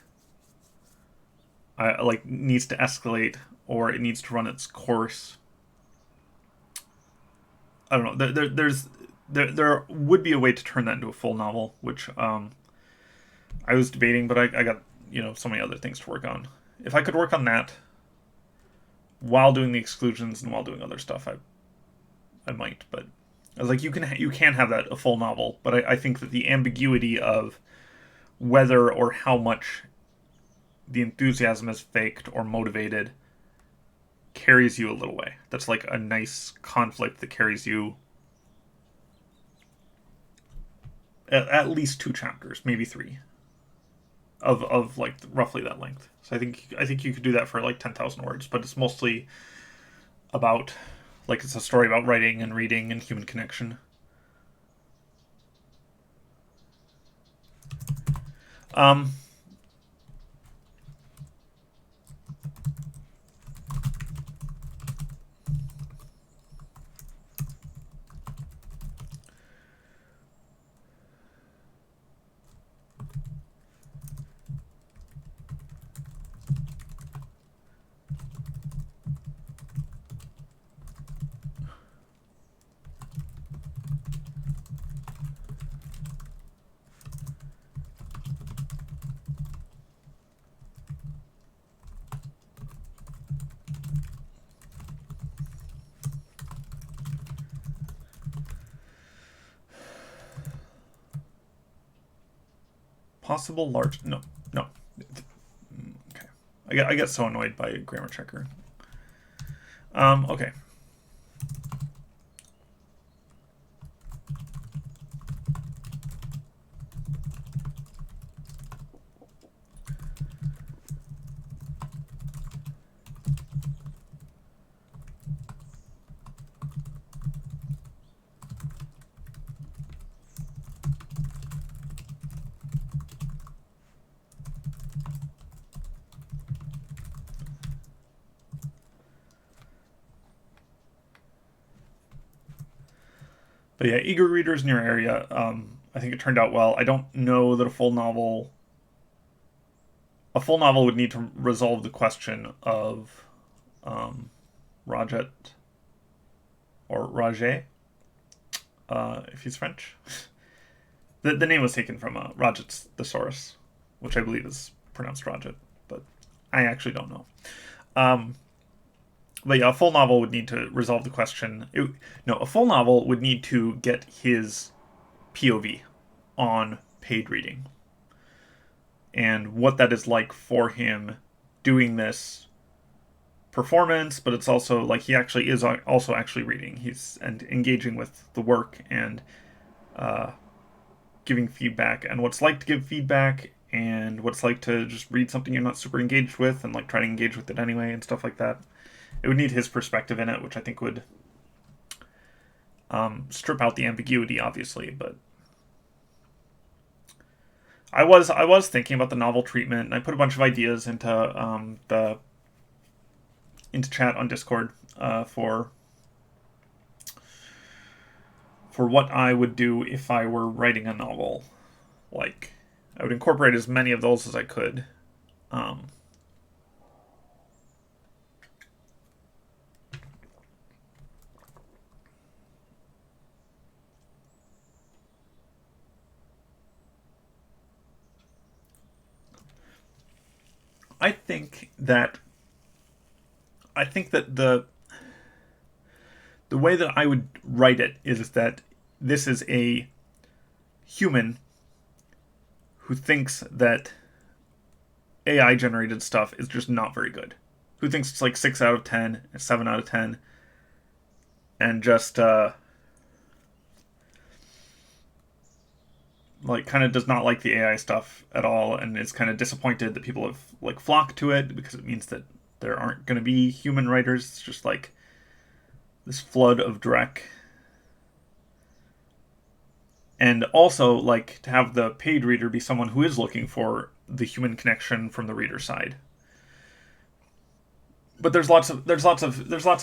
like needs to escalate or it needs to run its course. I don't know. There would be a way to turn that into a full novel, which I was debating, but I got so many other things to work on. If I could work on that while doing the exclusions and while doing other stuff, I might. But I was like, you can have that a full novel, but I think that the ambiguity of whether or how much the enthusiasm is faked or motivated carries you a little way. That's like a nice conflict that carries you at least 2 chapters, maybe 3, of like roughly that length. So I think you could do that for like 10,000 words, but it's mostly about, like, it's a story about writing and reading and human connection. Um, possible large, no. Okay, I get so annoyed by a grammar checker. Okay. But yeah, eager readers in your area. I think it turned out well. I don't know that a full novel would need to resolve the question of um, Rajet or Rajet, if he's French. The name was taken from Rajet's Thesaurus, which I believe is pronounced Rajet, but I actually don't know. Um, but yeah, a full novel would need to resolve the question. No, a full novel would need to get his POV on paid reading and what that is like for him doing this performance, but it's also like he actually is also actually reading. He's and engaging with the work and uh, giving feedback, and what it's like to give feedback, and what it's like to just read something you're not super engaged with and like try to engage with it anyway and stuff like that. It would need his perspective in it, which I think would strip out the ambiguity, obviously. But I was thinking about the novel treatment, and I put a bunch of ideas the into chat on Discord for what I would do if I were writing a novel. Like, I would incorporate as many of those as I could. Um, I think that the way that I would write it is that this is a human who thinks that AI generated stuff is just not very good. Who thinks it's like 6 out of 10, 7 out of 10, and just like kind of does not like the AI stuff at all, and is kind of disappointed that people have like flocked to it because it means that there aren't going to be human writers. It's just like this flood of Drek. And also, like, to have the paid reader be someone who is looking for the human connection from the reader side. But there's lots of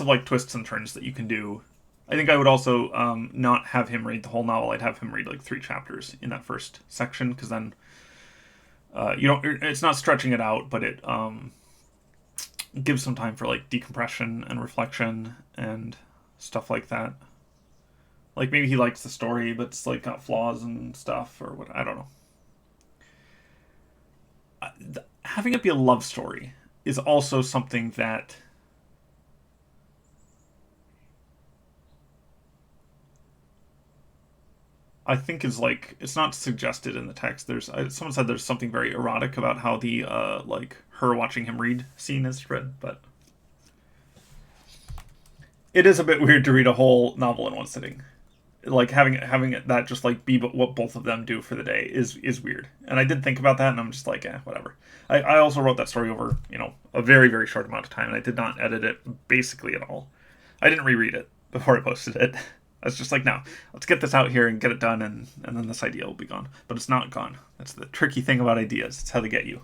like twists and turns that you can do. I think I would also not have him read the whole novel. I'd have him read like 3 chapters in that first section, because then you don't. It's not stretching it out, but it gives some time for like decompression and reflection and stuff like that. Like, maybe he likes the story, but it's like got flaws and stuff, or what, I don't know. Having it be a love story is also something that I think is like it's not suggested in the text. Someone said there's something very erotic about how the like her watching him read scene is read, but it is a bit weird to read a whole novel in one sitting. Like having it that just like be what both of them do for the day is weird. And I did think about that, and I'm just like, whatever. I also wrote that story over a very very short amount of time, and I did not edit it basically at all. I didn't reread it before I posted it. I was just like, no, let's get this out here and get it done, and then this idea will be gone. But it's not gone. That's the tricky thing about ideas. It's how they get you.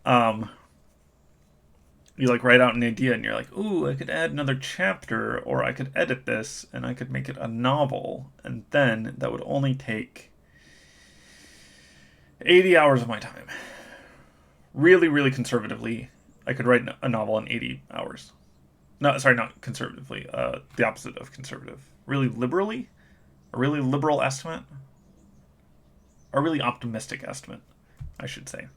Um, you like write out an idea and you're like, ooh, I could add another chapter, or I could edit this and I could make it a novel, and then that would only take 80 hours of my time. Really, really conservatively, I could write a novel in 80 hours. No, sorry, not conservatively. The opposite of conservative. Really liberally? A really liberal estimate? A really optimistic estimate, I should say,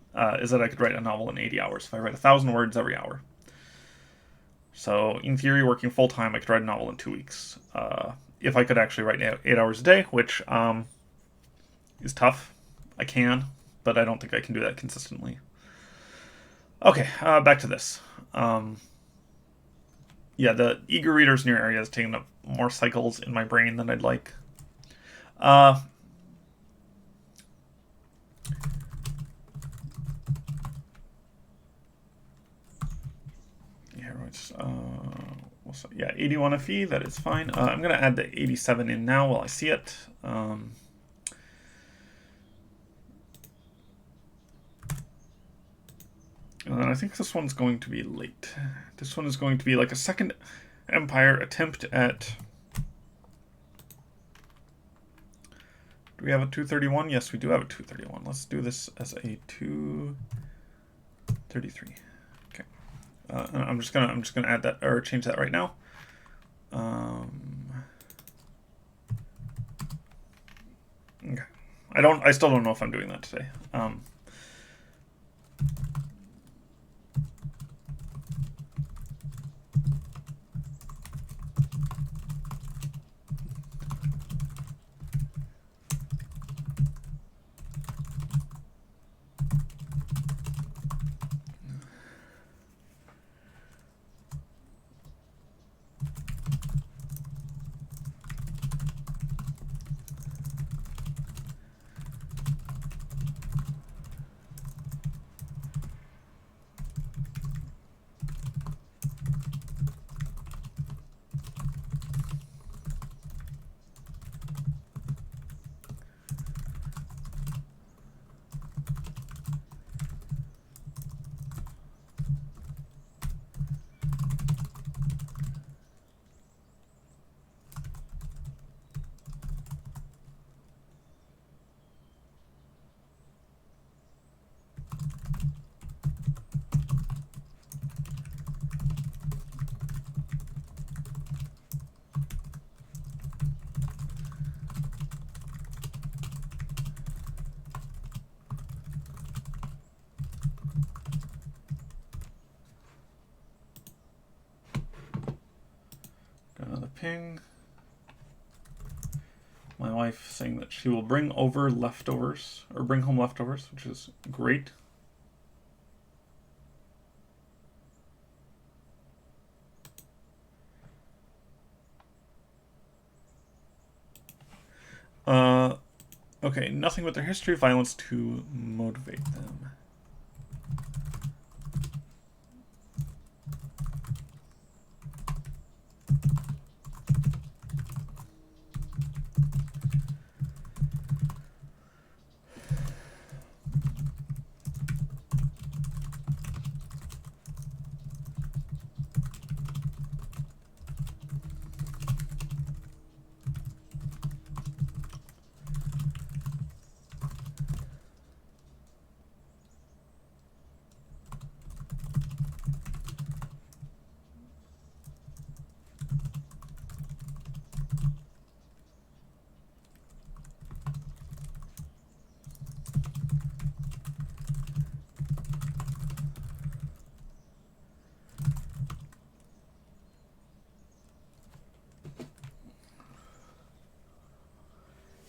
is that I could write a novel in 80 hours if I write 1,000 words every hour. So, in theory, working full time, I could write a novel in 2 weeks. If I could actually write 8 hours a day, which is tough. I can, but I don't think I can do that consistently. Okay, back to this. Yeah, the eager readers in your area is taking up more cycles in my brain than I'd like. Yeah, yeah, 81 FE, that is fine. I'm going to add the 87 in now while I see it. And then I think this one's going to be late. This one is going to be like a second Empire attempt at... Do we have a 231? Yes, we do have a 231. Let's do this as a 233. Okay. I'm just gonna add that or change that right now. Okay. I still don't know if I'm doing that today. Another ping. My wife saying that she will bring over leftovers, or bring home leftovers, which is great. Okay, nothing but their history of violence to motivate them.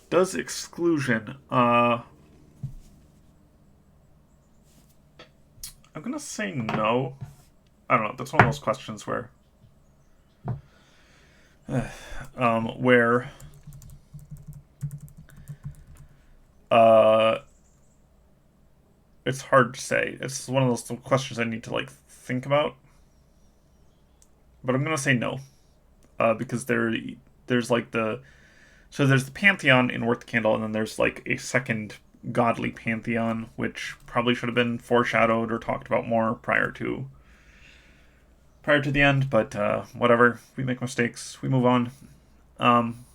Does exclusion? I'm gonna say no. I don't know. That's one of those questions where uh, it's hard to say. It's one of those questions I need to like think about. But I'm gonna say no, because there's like there's the pantheon in Worth the Candle, and then there's like a second godly pantheon, which probably should have been foreshadowed or talked about more prior to the end. But whatever, we make mistakes, we move on. Um,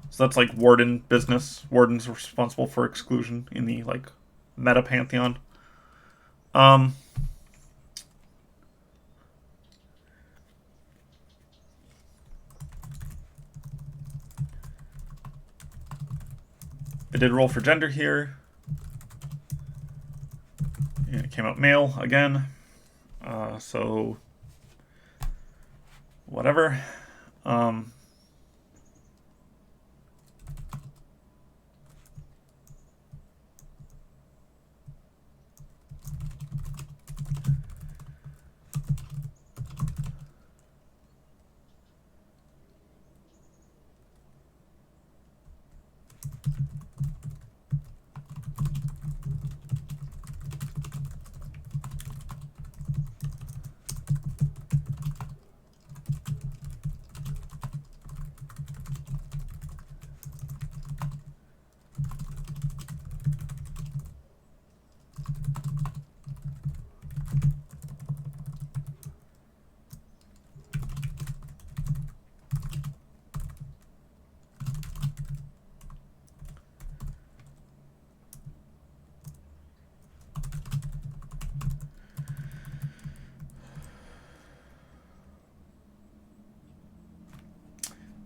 so that's like Warden business. Warden's responsible for exclusion in the like meta pantheon. Um, I did roll for gender here. And it came out male again. So whatever. Um,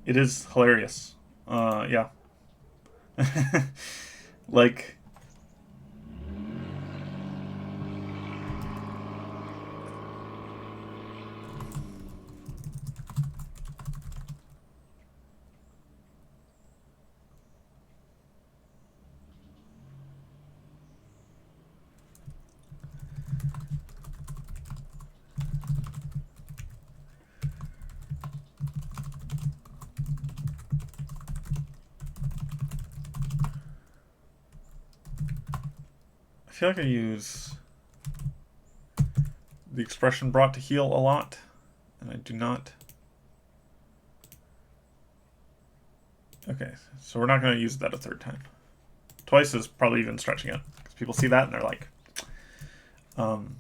it is hilarious. Yeah. Like, I feel like I use the expression brought to heel a lot, and I do not. Okay, so we're not going to use that a third time. Twice is probably even stretching it, because people see that and they're like, um,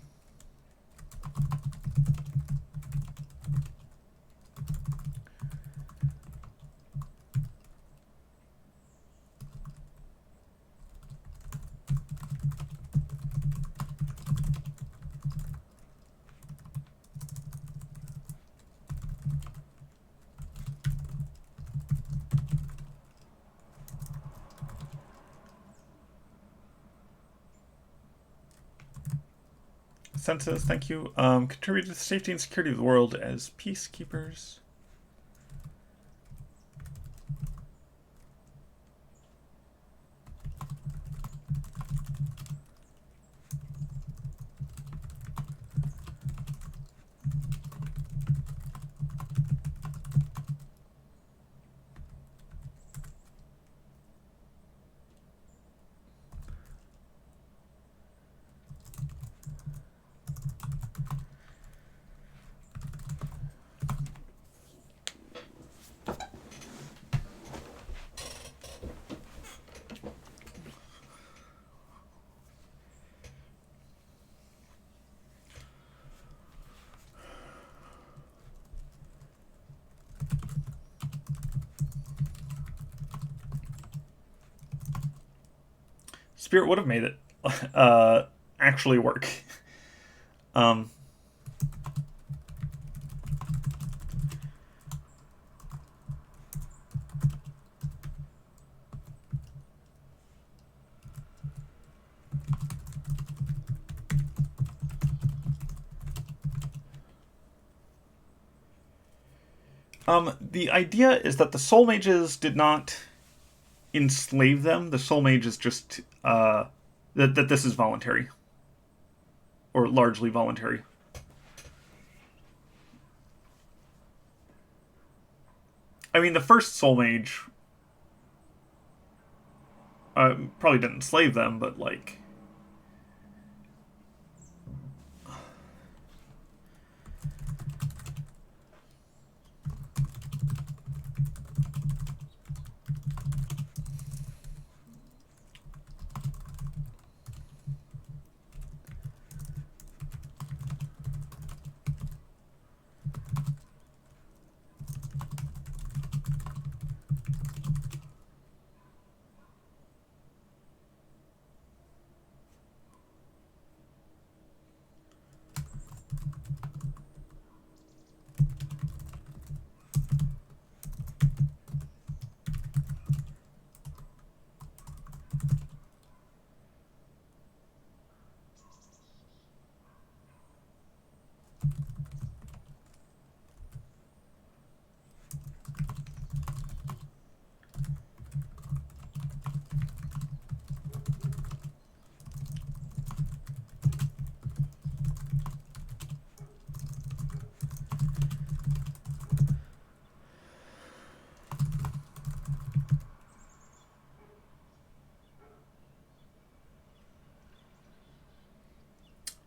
Census, thank you. Contribute to the safety and security of the world as peacekeepers. Spirit would have made it actually work. um, The idea is that the soul mages did not enslave them. The soul mage is just that this is voluntary, or largely voluntary. I mean, the first soul mage probably didn't enslave them, but like,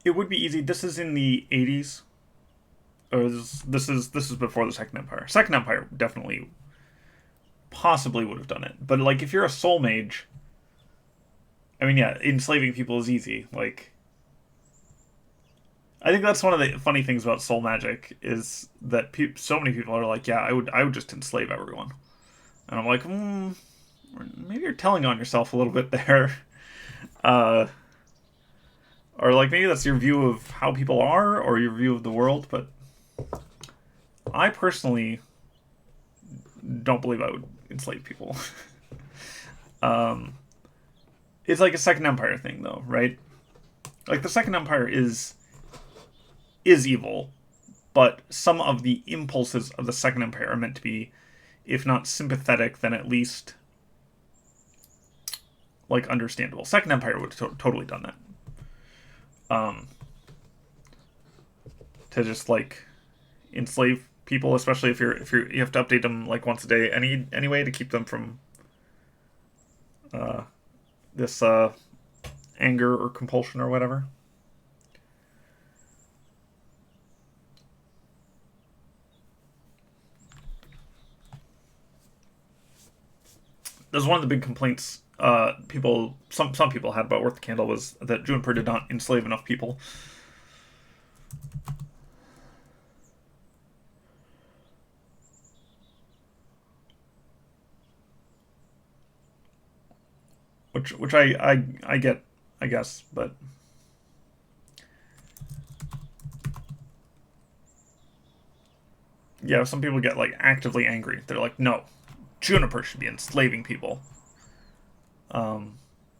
it would be easy. This is in the 80s. Or this is before the Second Empire. Second Empire definitely, possibly would have done it. But like, if you're a soul mage, I mean, yeah, enslaving people is easy. Like, I think that's one of the funny things about soul magic is that so many people are like, yeah, I would just enslave everyone, and I'm like, maybe you're telling on yourself a little bit there, uh, or like maybe that's your view of how people are or your view of the world, but I personally don't believe I would enslave people. um, it's like a Second Empire thing, though, right? Like the Second Empire is evil, but some of the impulses of the Second Empire are meant to be, if not sympathetic, then at least like understandable. Second Empire would have totally done that. Um, to just like enslave people, especially if you have to update them like once a day, any way to keep them from uh, this anger or compulsion or whatever. That was one of the big complaints some people had about Worth the Candle was that Juniper did not enslave enough people. Which I get, I guess, but yeah, some people get like actively angry. They're like, no, Juniper should be enslaving people.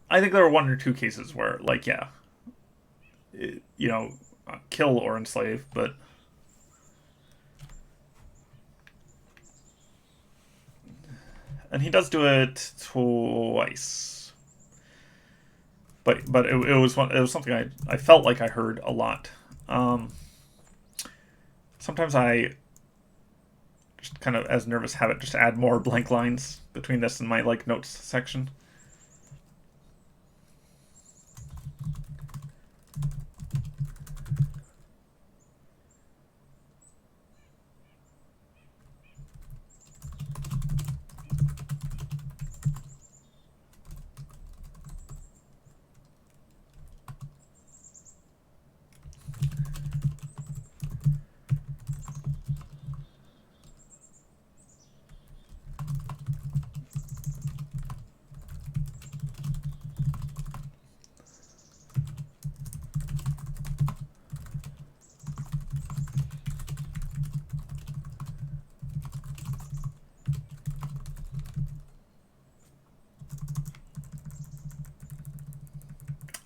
I think there were one or two cases where, like, yeah, kill or enslave, but and he does do it twice. But it was something I felt like I heard a lot. Sometimes I just kind of, as nervous habit, just add more blank lines between this and my like notes section.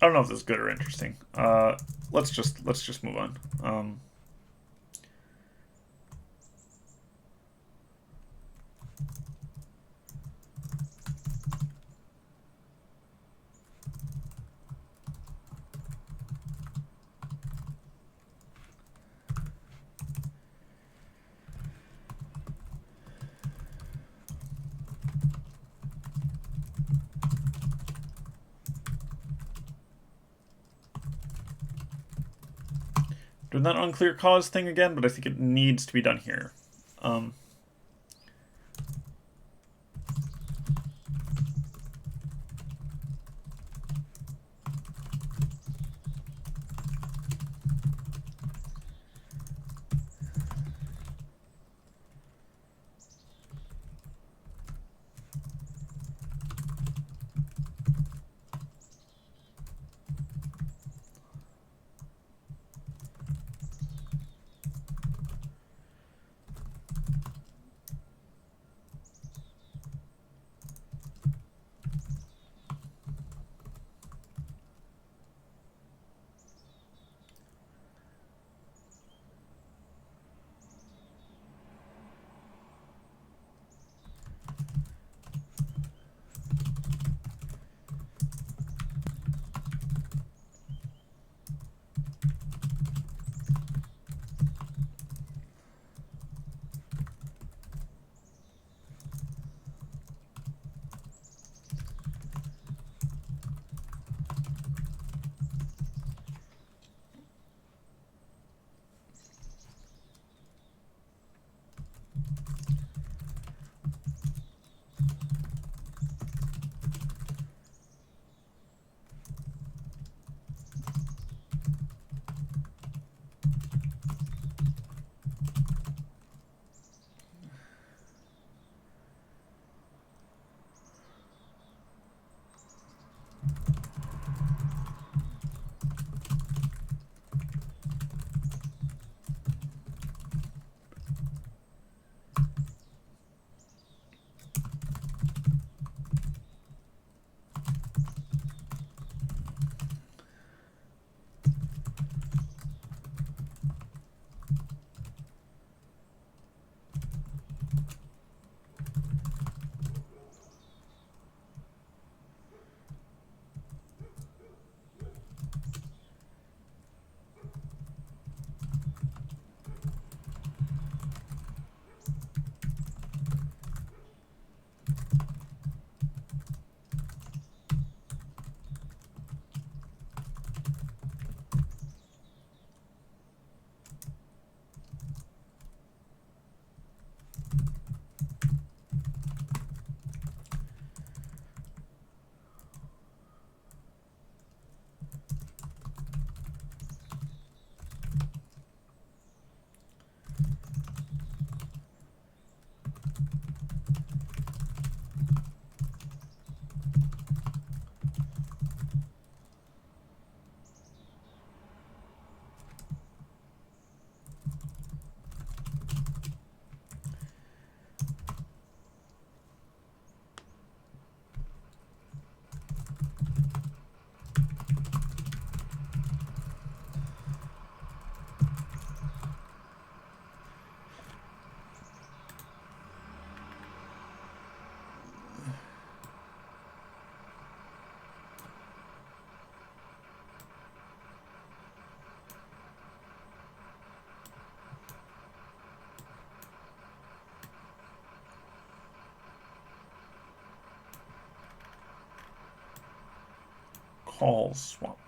I don't know if this is good or interesting. Let's just move on. Doing that unclear cause thing again, but I think it needs to be done here. Call swap.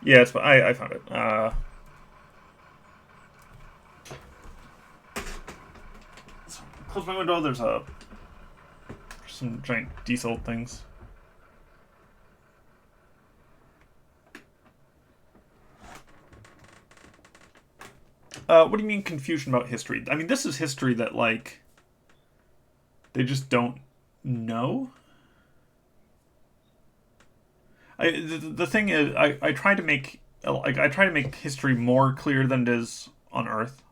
Yeah, it's, I found it. Close my window. There's some giant diesel things. What do you mean confusion about history? I mean, this is history that, like, they just don't know. The thing is, I try to make I try to make history more clear than it is on Earth.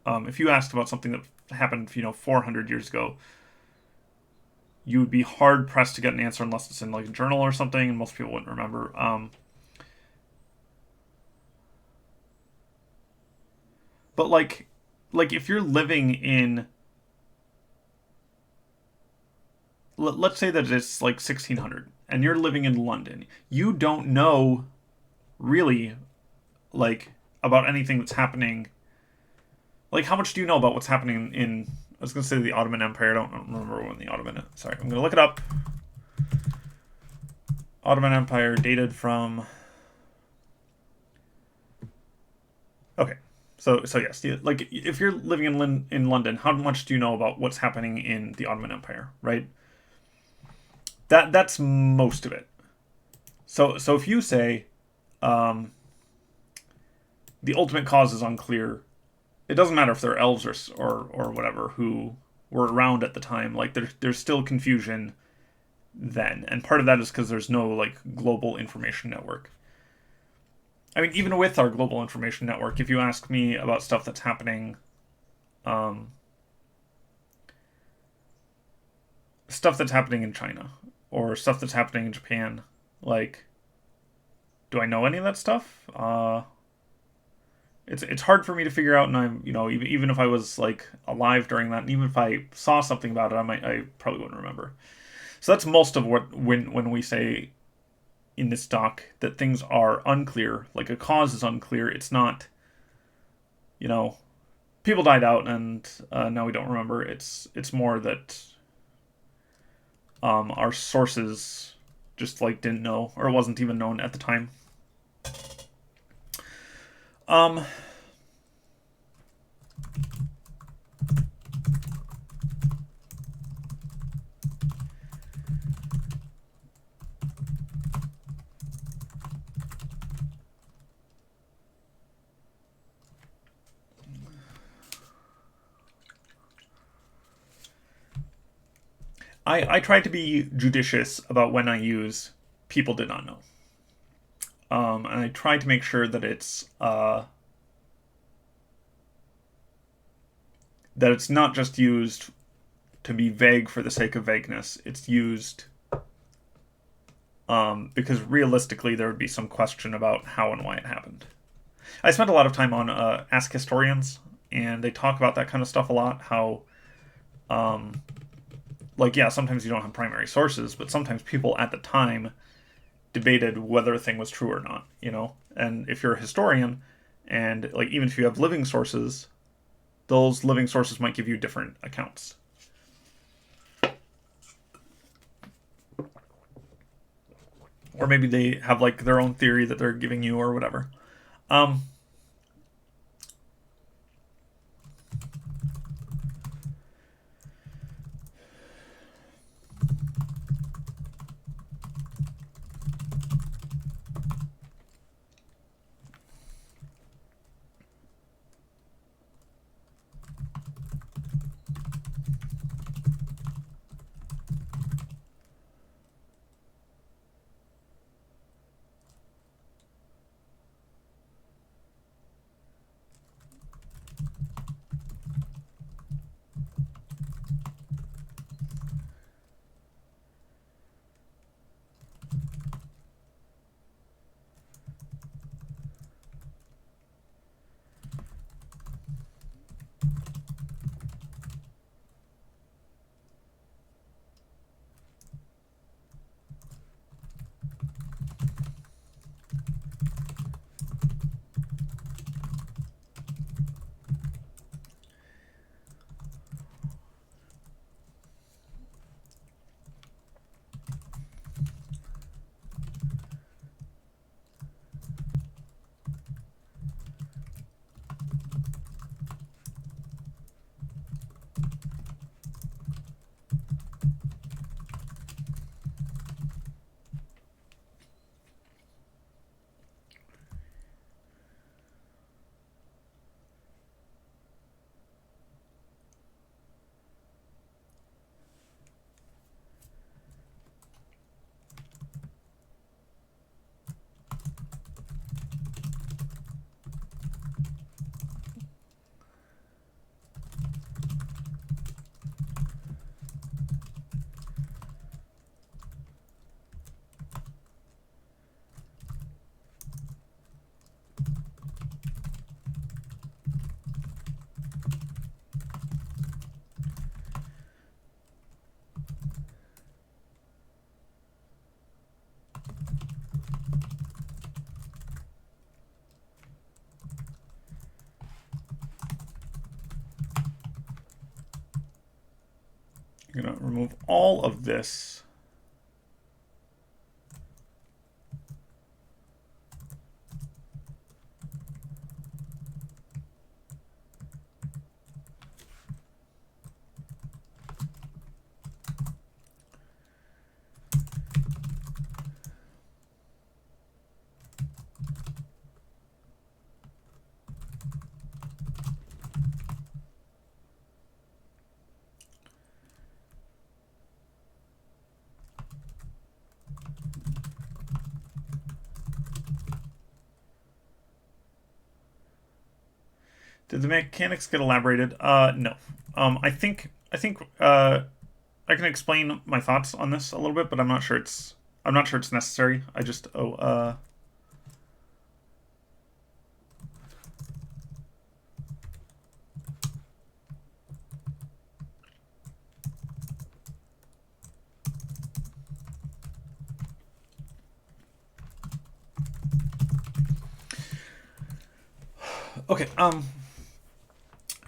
If you asked about something that happened, 400 years ago, you would be hard pressed to get an answer unless it's in like a journal or something, and most people wouldn't remember. But like if you're living in, let's say that it's like 1600, and you're living in London, you don't know really like about anything that's happening. Like, how much do you know about what's happening in? I was gonna say the Ottoman Empire. I don't remember when the Ottoman. Sorry, I'm gonna look it up. Ottoman Empire dated from. Okay, so yes, like if you're living in London, how much do you know about what's happening in the Ottoman Empire? Right. That's most of it. So if you say, um, the ultimate cause is unclear, it doesn't matter if they're elves or whatever who were around at the time. Like there's still confusion then, and part of that is because there's no like global information network. I mean, even with our global information network, if you ask me about stuff that's happening, um, stuff that's happening in China or stuff that's happening in Japan, like, do I know any of that stuff? It's hard for me to figure out, and I'm even if I was like alive during that, and even if I saw something about it, I probably wouldn't remember. So that's most of what when we say in this doc that things are unclear, like a cause is unclear. It's not, you know, people died out and now we don't remember. It's more that our sources just like didn't know, or it wasn't even known at the time. Um, I try to be judicious about when I use people did not know. And I try to make sure that it's not just used to be vague for the sake of vagueness. It's used because realistically there would be some question about how and why it happened. I spent a lot of time on Ask Historians, and they talk about that kind of stuff a lot. How, like, yeah, sometimes you don't have primary sources, but sometimes people at the time debated whether a thing was true or not, And if you're a historian, and like even if you have living sources, those living sources might give you different accounts. Or maybe they have like their own theory that they're giving you or whatever. Um, going to remove all of this. Did the mechanics get elaborated? No. I think I can explain my thoughts on this a little bit, but I'm not sure it's necessary. I just okay.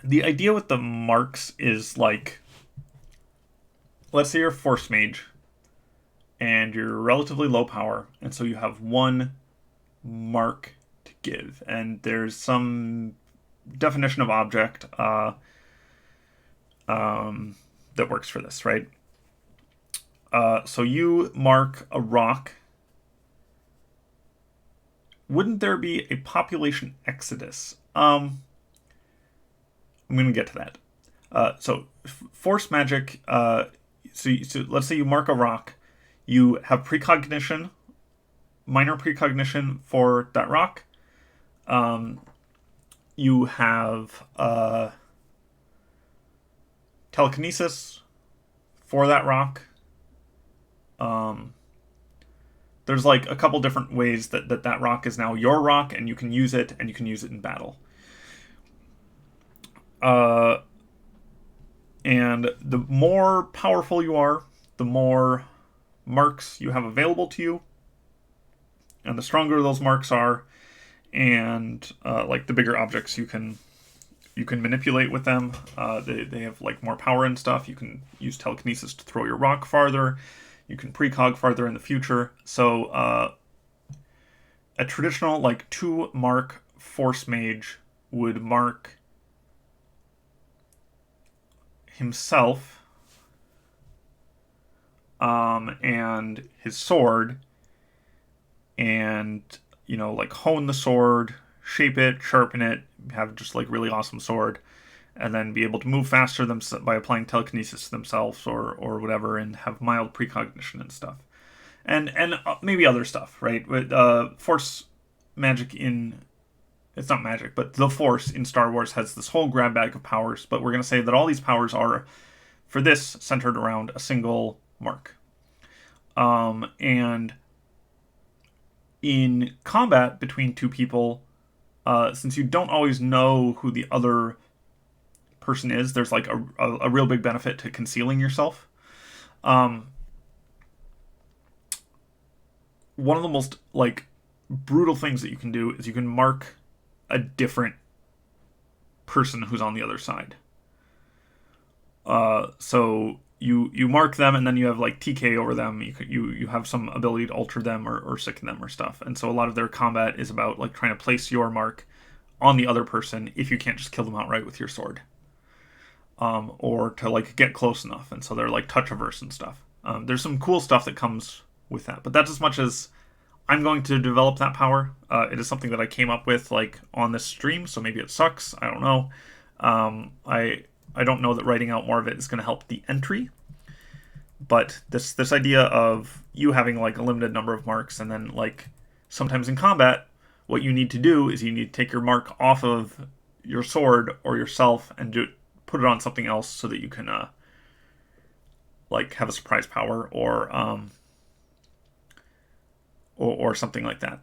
The idea with the marks is like, let's say you're a force mage and you're relatively low power, and so you have one mark to give, and there's some definition of object that works for this, right? So you mark a rock. Wouldn't there be a population exodus? I'm going to get to that. So force magic. So let's say you mark a rock. You have precognition, minor precognition for that rock. You have telekinesis for that rock. There's like a couple different ways that rock is now your rock, and you can use it, and you can use it in battle. And the more powerful you are, the more marks you have available to you, and the stronger those marks are, and like the bigger objects you can manipulate with them. They have like more power and stuff. You can use telekinesis to throw your rock farther. You can precog farther in the future. So a traditional like 2-mark force mage would mark himself and his sword, and like hone the sword, shape it, sharpen it, have just like really awesome sword, and then be able to move faster by applying telekinesis to themselves or whatever, and have mild precognition and stuff, and maybe other stuff, right? But force magic it's not magic, but the Force in Star Wars has this whole grab bag of powers, but we're going to say that all these powers are, for this, centered around a single mark. And in combat between two people, since you don't always know who the other person is, there's like a real big benefit to concealing yourself. One of the most like brutal things that you can do is you can mark a different person who's on the other side. So you mark them, and then you have like TK over them. You have some ability to alter them or sicken them or stuff. And so a lot of their combat is about like trying to place your mark on the other person if you can't just kill them outright with your sword, or to like get close enough. And so they're like touch averse and stuff. There's some cool stuff that comes with that, but that's as much as I'm going to develop that power. It is something that I came up with like on this stream, so maybe it sucks. I don't know. I don't know that writing out more of it is going to help the entry, but this idea of you having like a limited number of marks, and then like sometimes in combat, what you need to do is you need to take your mark off of your sword or yourself and put it on something else so that you can like have a surprise power or something like that.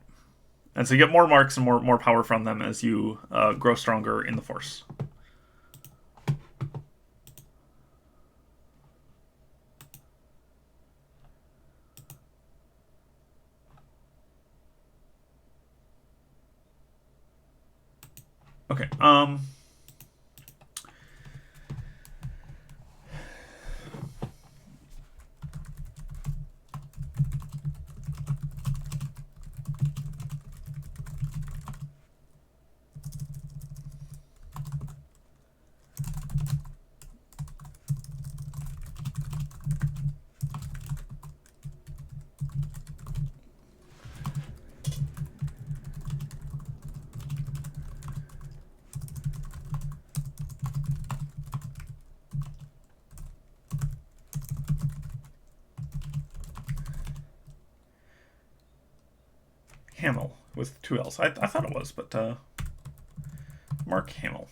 And so you get more marks and more power from them as you grow stronger in the Force. Okay. Hamill with 2 L's. I thought it was, but Mark Hamill.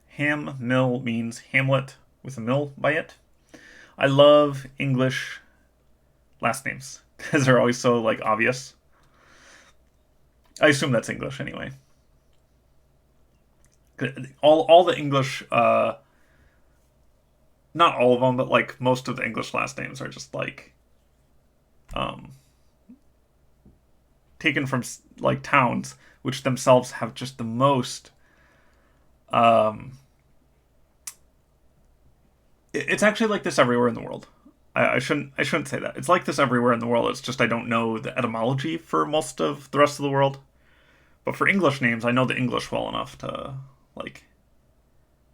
Ham mill means hamlet with a mill by it. I love English last names because they're always so like obvious. I assume that's English anyway. All the English, not all of them, but like most of the English last names are just like um, taken from like towns, which themselves have just the most. Um, it's actually like this everywhere in the world. I shouldn't say that. It's like this everywhere in the world. It's just I don't know the etymology for most of the rest of the world. But for English names, I know the English well enough to like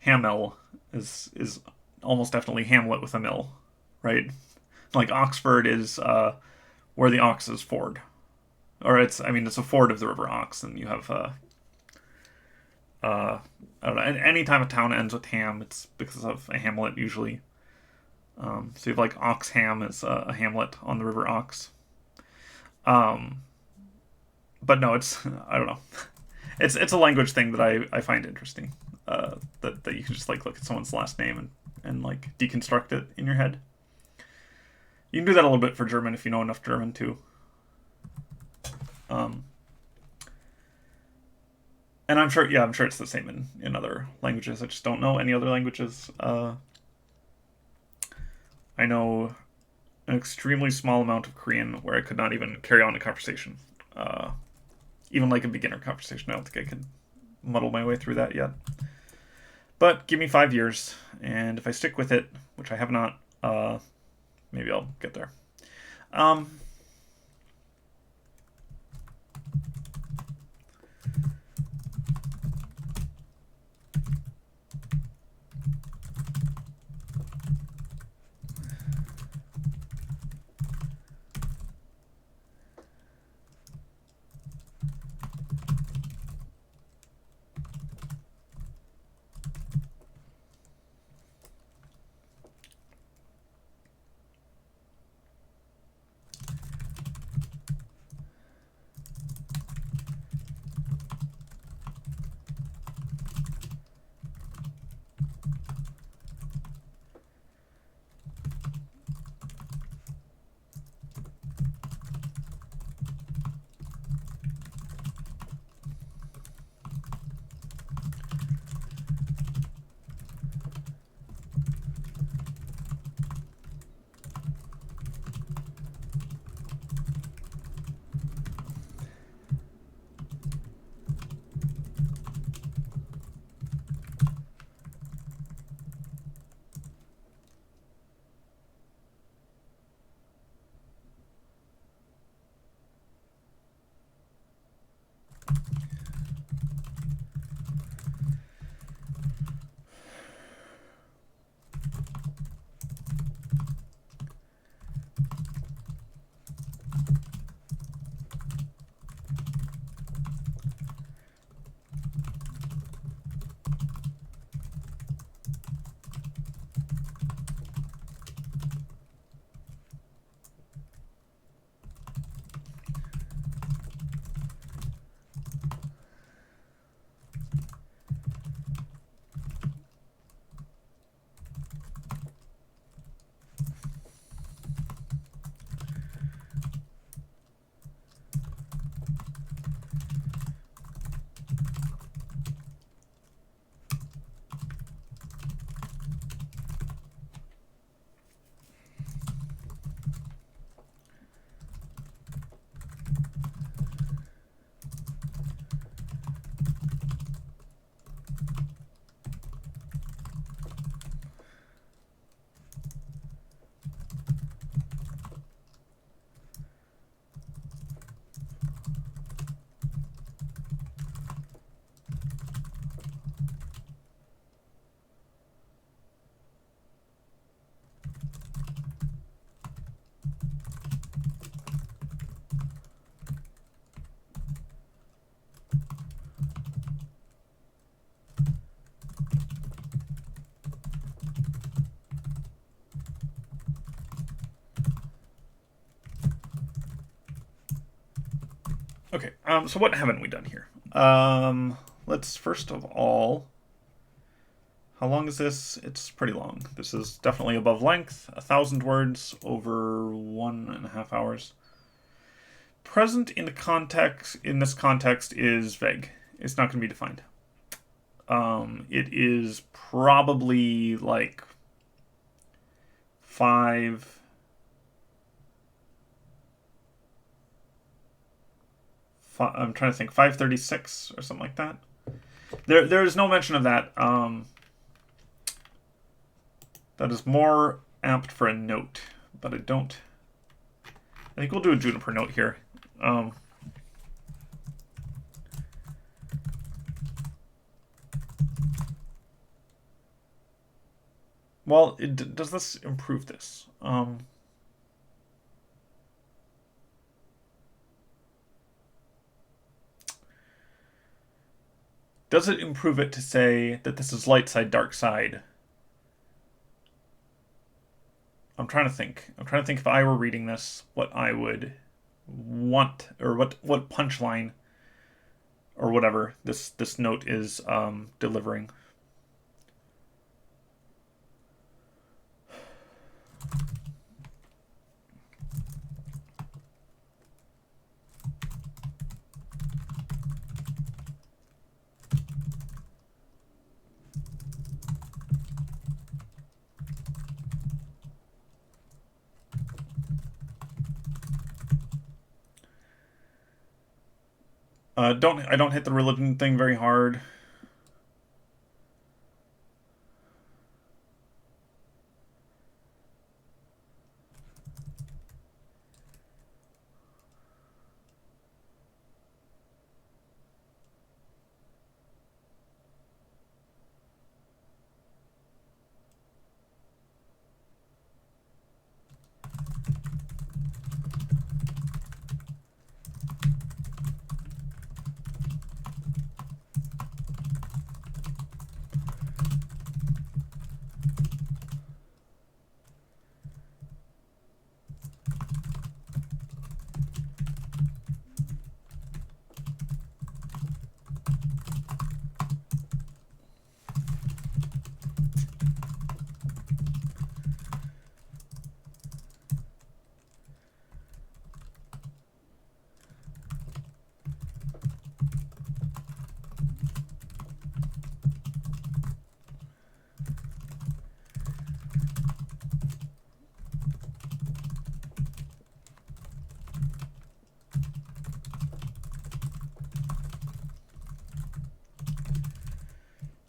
Hamel is almost definitely Hamlet with a mill, right? Like Oxford is where the ox is ford, or it's a ford of the River Ox, and you have I don't know. Any time a town ends with ham, it's because of a hamlet usually. So you have like Oxham is a hamlet on the River Ox. Um, but no, it's I don't know. It's a language thing that I find interesting. That you can just like look at someone's last name and like deconstruct it in your head. You can do that a little bit for German if you know enough German too. Um, and I'm sure it's the same in other languages. I just don't know any other languages. I know an extremely small amount of Korean where I could not even carry on a conversation. Uh, Even like a beginner conversation, I don't think I could muddle my way through that yet. But give me 5 years, and if I stick with it, which I have not, maybe I'll get there. Um, Okay, so what haven't we done here? Let's first of all... How long is this? It's pretty long. This is definitely above length. 1,000 words over 1.5 hours. Present in this context is vague. It's not going to be defined. It is probably like 5... I'm trying to think, 536 or something like that. There is no mention of that. That is more apt for a note, but I don't... I think we'll do a Juniper note here. Well, does this improve this? Does it improve it to say that this is light side, dark side? I'm trying to think. I'm trying to think if I were reading this, what I would want, or what punchline or whatever this note is delivering. I don't hit the religion thing very hard.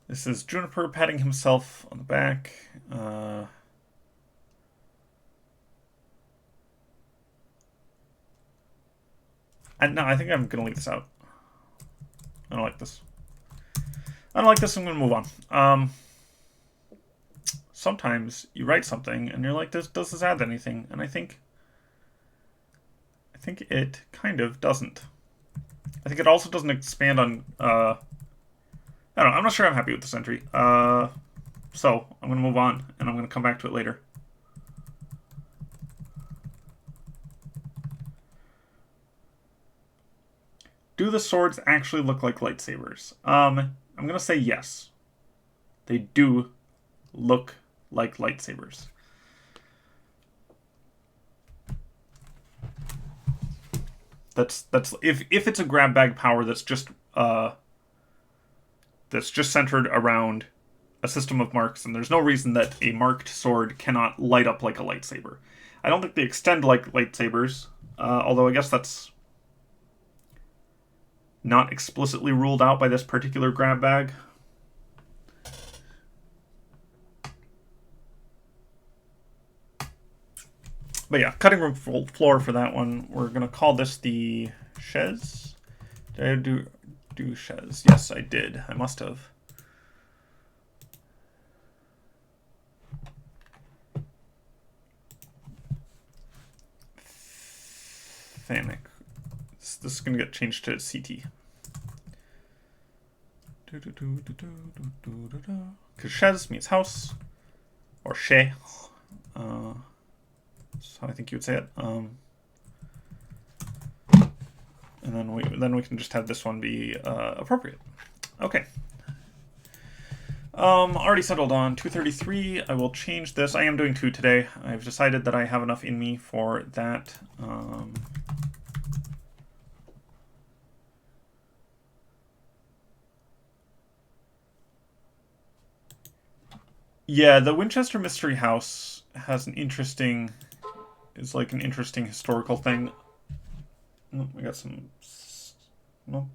This is Juniper patting himself on the back. No, I think I'm going to leave this out. I don't like this. I don't like this, I'm going to move on. Sometimes you write something and you're like, does this add anything? And I think it kind of doesn't. I think it also doesn't expand on... I don't know. I'm not sure I'm happy with this entry. So I'm going to move on, and I'm going to come back to it later. Do the swords actually look like lightsabers? I'm going to say yes. They do look like lightsabers. That's if it's a grab bag power that's just centered around a system of marks, and there's no reason that a marked sword cannot light up like a lightsaber. I don't think they extend like lightsabers, although I guess that's not explicitly ruled out by this particular grab bag. But yeah, cutting room floor for that one. We're going to call this the chaise. Did I do chaise? Yes, I did. I must have. Fanic. This is going to get changed to CT. Because chaise means house. Or che. That's how I think you would say it. And then we can just have this one be appropriate. Okay. Already settled on 233. I will change this. I am doing 2 today. I've decided that I have enough in me for that. Yeah, the Winchester Mystery House has an interesting... is like an interesting historical thing. Oh, we got some... No.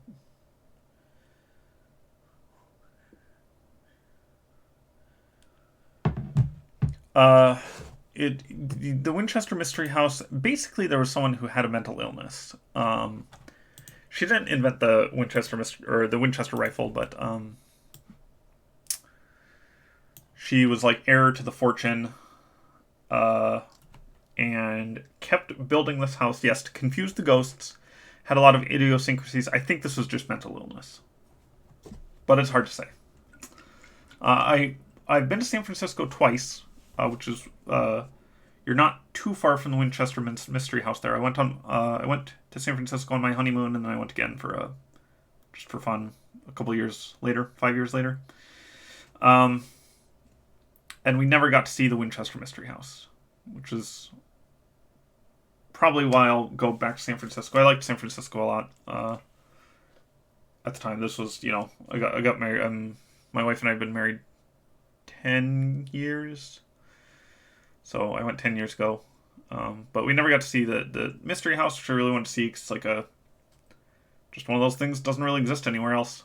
The Winchester Mystery House, basically there was someone who had a mental illness. She didn't invent the the Winchester rifle, but she was like heir to the fortune, and kept building this house. Yes, to confuse the ghosts. Had a lot of idiosyncrasies. I think this was just mental illness, but it's hard to say. I've been to San Francisco twice, which is you're not too far from the Winchester Mystery House. There, I went to San Francisco on my honeymoon, and then I went again for just for fun a couple years later, 5 years later. And we never got to see the Winchester Mystery House, which is probably why I'll go back to San Francisco. I liked San Francisco a lot. At the time, this was, I got married. My wife and I have been married 10 years. So I went 10 years ago. But we never got to see the Mystery House, which I really wanted to see, because it's like just one of those things that doesn't really exist anywhere else.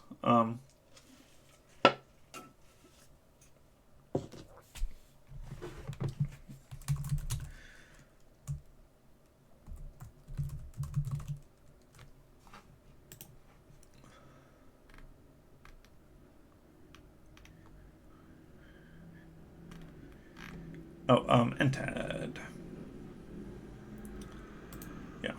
And Ted. Yeah.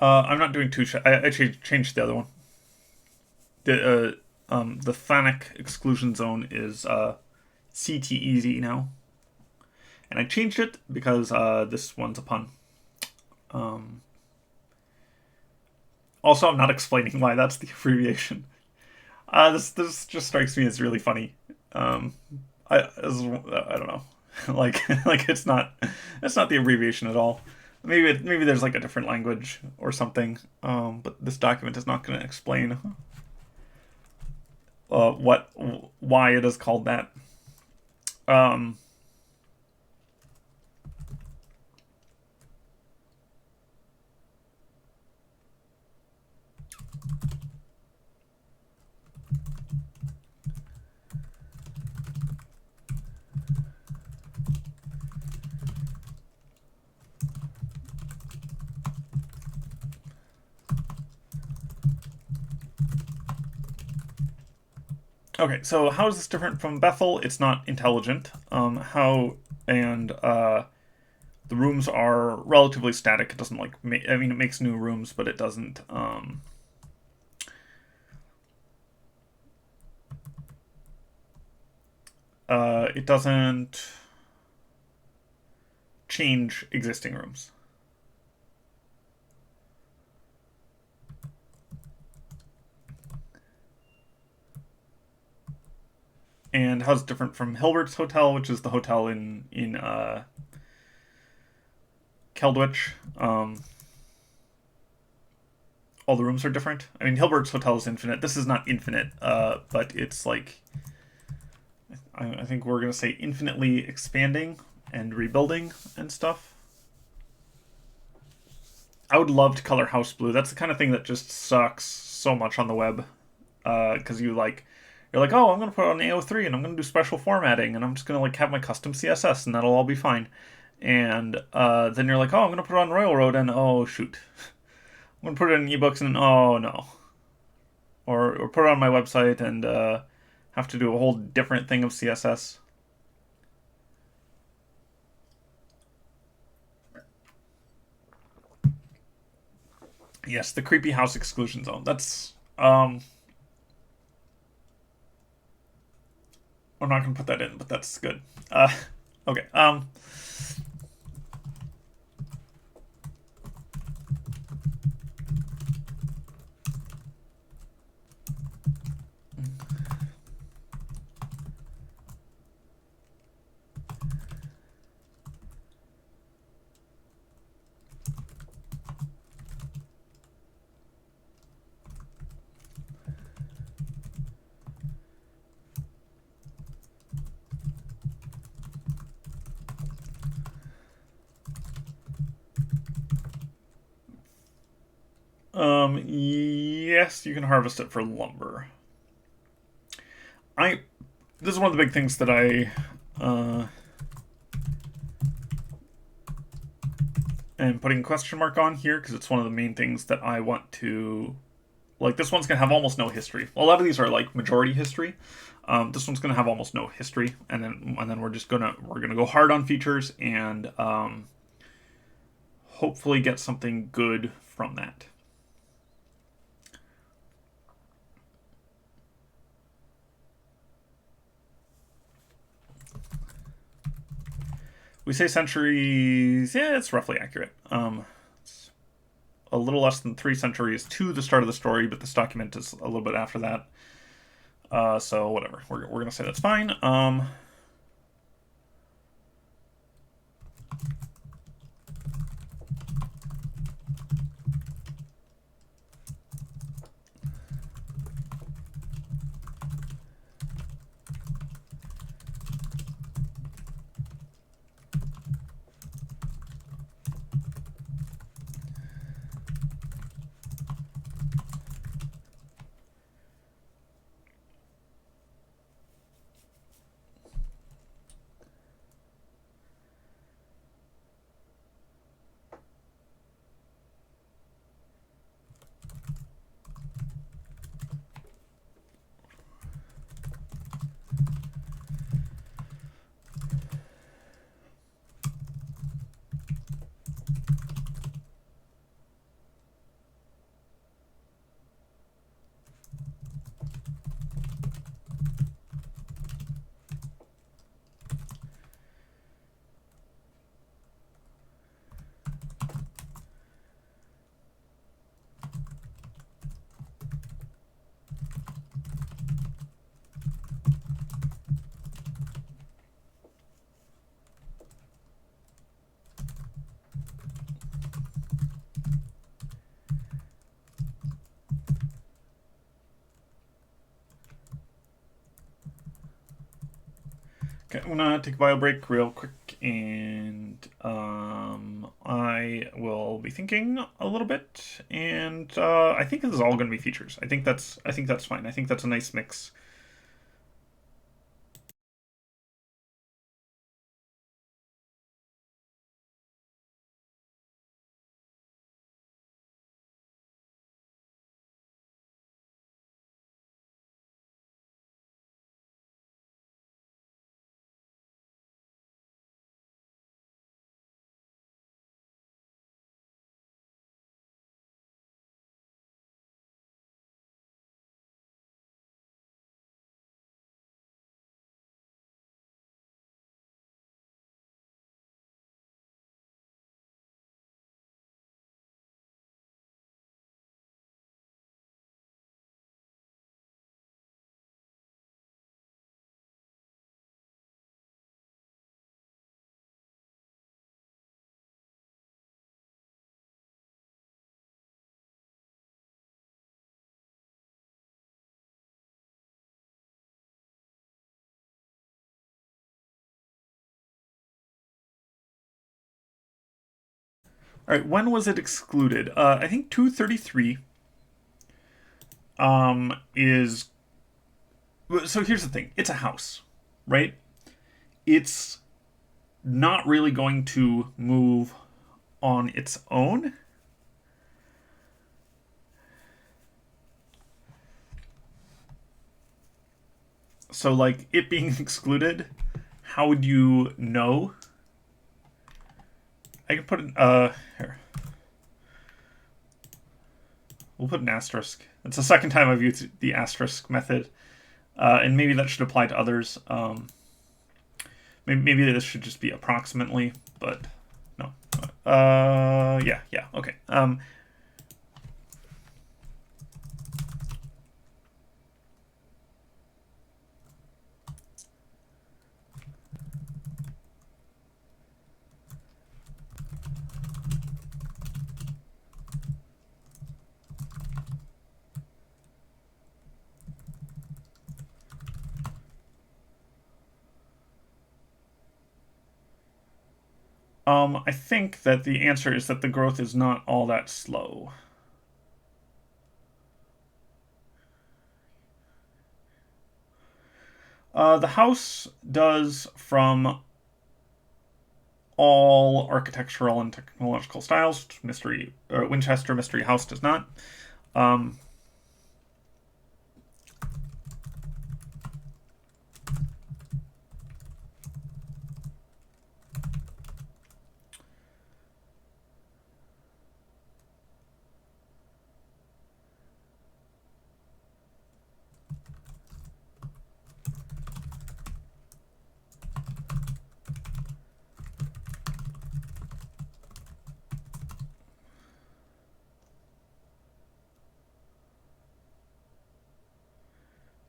I'm not doing two. I changed the other one. The Thanic exclusion zone is CTEZ now, and I changed it because this one's a pun. Also, I'm not explaining why that's the abbreviation. This just strikes me as really funny. I don't know, like it's not the abbreviation at all. Maybe there's like a different language or something. But this document is not going to explain why it is called that. Okay, so how is this different from Bethel? It's not intelligent. The rooms are relatively static. It doesn't it makes new rooms, but it doesn't. It doesn't change existing rooms. And how's it different from Hilbert's Hotel, which is the hotel in Keldwich? All the rooms are different. I mean, Hilbert's Hotel is infinite. This is not infinite, but it's like I think we're gonna say infinitely expanding and rebuilding and stuff. I would love to color house blue. That's the kind of thing that just sucks so much on the web, because You're like, oh, I'm gonna put it on AO3 and I'm gonna do special formatting and I'm just gonna like have my custom CSS and that'll all be fine. And then you're like, oh, I'm gonna put it on Railroad and oh shoot, I'm gonna put it in ebooks and oh no, or put it on my website and have to do a whole different thing of CSS. Yes, the creepy house exclusion zone. That's I'm not gonna put that in, but that's good. Okay. Yes, you can harvest it for lumber. I This is one of the big things that I am putting a question mark on here because it's one of the main things that I want to like. This one's gonna have almost no history. A lot of these are like majority history. This one's gonna have almost no history, and then we're gonna go hard on features and hopefully get something good from that. We say centuries. Yeah, it's roughly accurate. It's a little less than 3 centuries to the start of the story, but this document is a little bit after that. So whatever. We're gonna say that's fine. Okay, I'm gonna take a bio break real quick, and I will be thinking a little bit, and I think this is all gonna be features. I think that's fine. I think that's a nice mix. All right, when was it excluded? I think 233 is So here's the thing. It's a house, right? It's not really going to move on its own. So, like, it being excluded, how would you know? I can put an, here. We'll put an asterisk. It's the second time I've used the asterisk method. And maybe that should apply to others. Maybe this should just be approximately, but no. Yeah, okay. I think that the answer is that the growth is not all that slow. The house does from all architectural and technological styles. Winchester Mystery House does not. Um,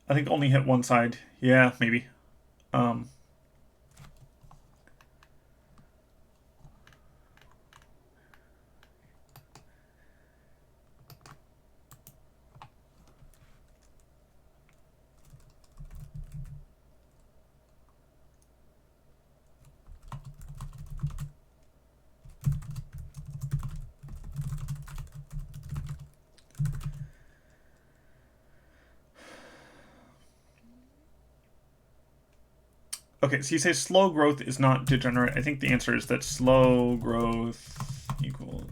I think only hit one side. Yeah, maybe. Um, Okay, so you say slow growth is not degenerate. I think the answer is that slow growth equals.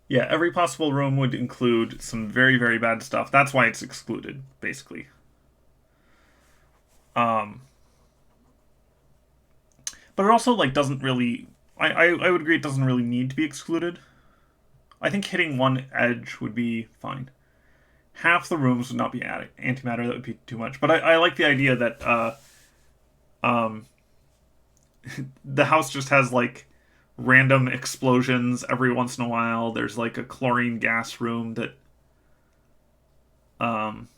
Yeah, every possible room would include some very, very bad stuff. That's why it's excluded, basically. Um, but it also like doesn't really. I would agree it doesn't really need to be excluded. I think hitting one edge would be fine. Half the rooms would not be antimatter. That would be too much. But I like the idea that um, the house just has like random explosions every once in a while. There's like a chlorine gas room um,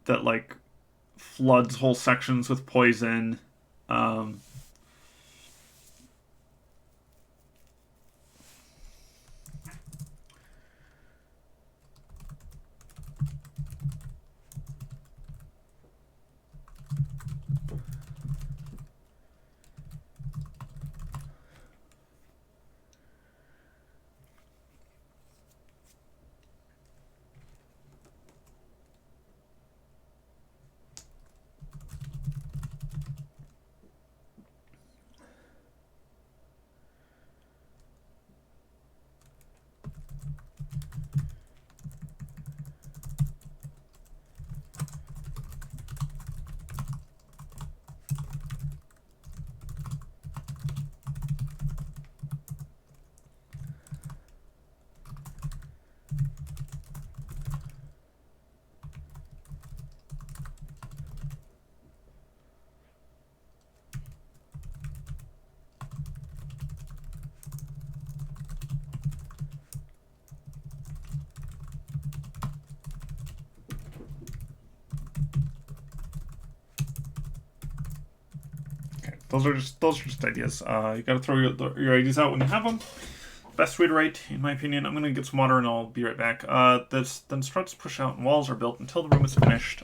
that like floods whole sections with poison. Um, those are just ideas. You gotta throw your ideas out when you have them. Best way to write, in my opinion. I'm gonna get some water and I'll be right back. Then struts push out and walls are built until the room is finished.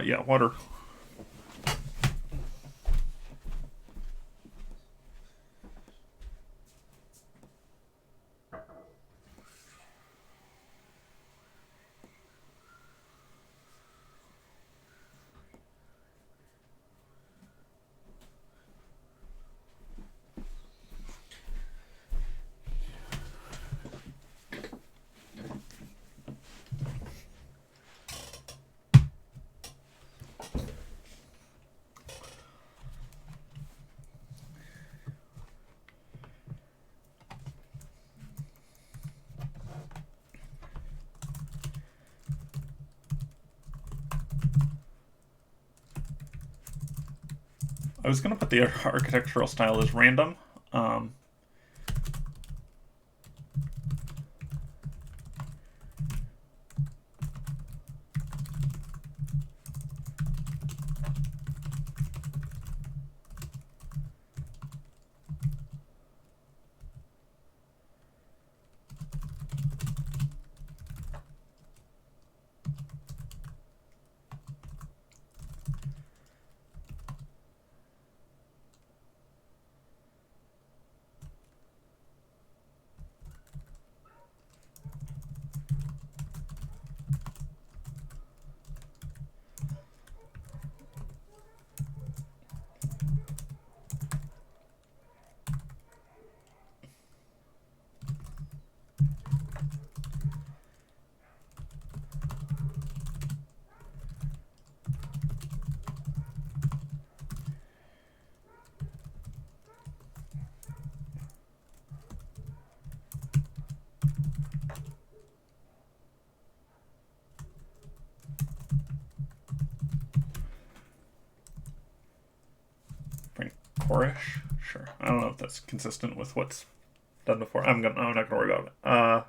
Yeah, water. I was gonna put the architectural style as random. Core-ish? Sure. I don't know if that's consistent with what's done before. I'm not gonna worry about it.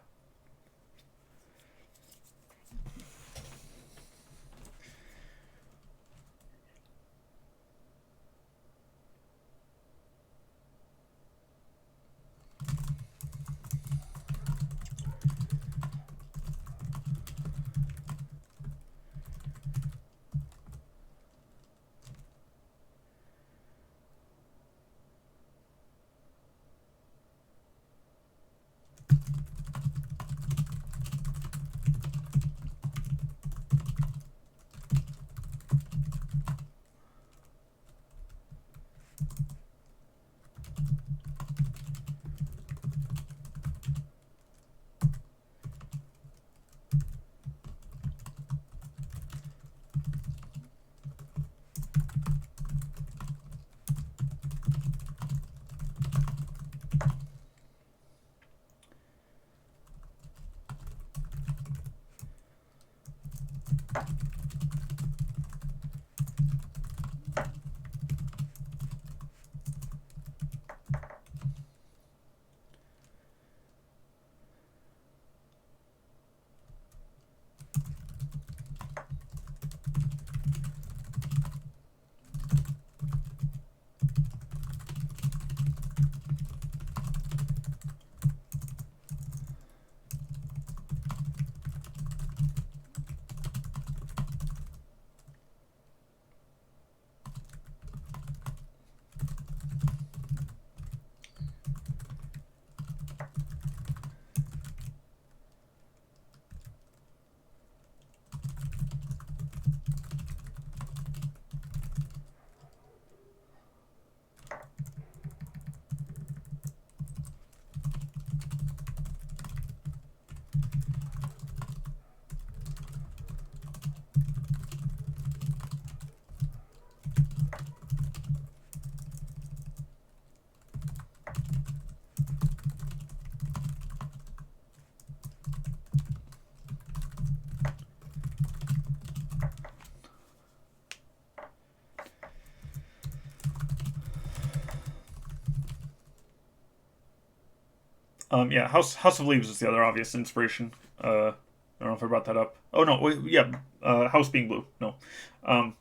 Yeah, House of Leaves is the other obvious inspiration. I don't know if I brought that up. Oh no, wait, yeah, House being blue. No, um,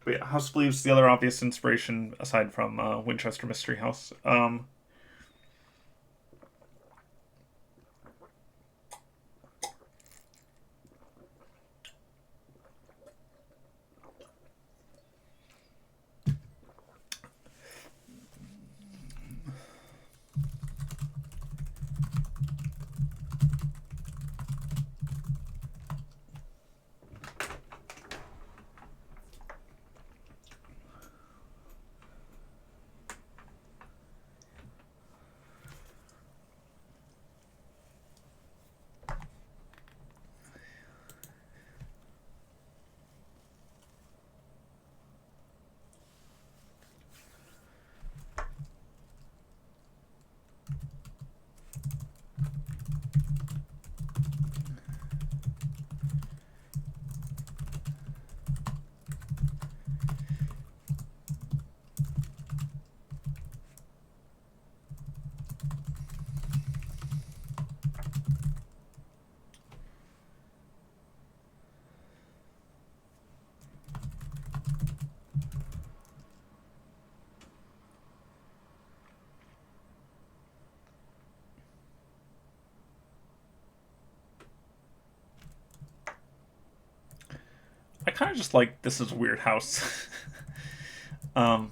but yeah, House of Leaves is the other obvious inspiration aside from Winchester Mystery House. I kind of just like this is a weird house. um,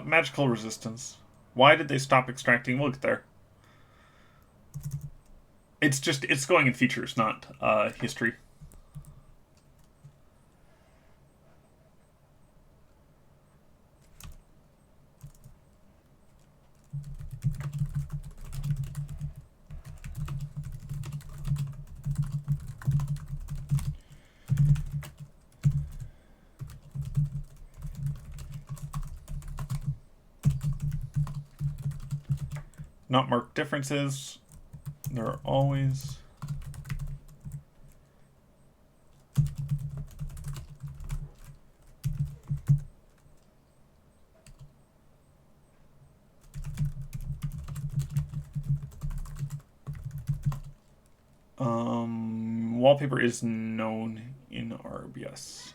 Magical resistance. Why did they stop extracting? Look there. It's going in features, not history. Not marked differences. There are always. Wallpaper is known in RBS.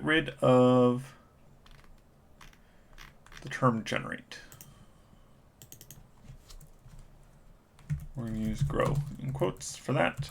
rid of the term generate. We're going to use grow in quotes for that.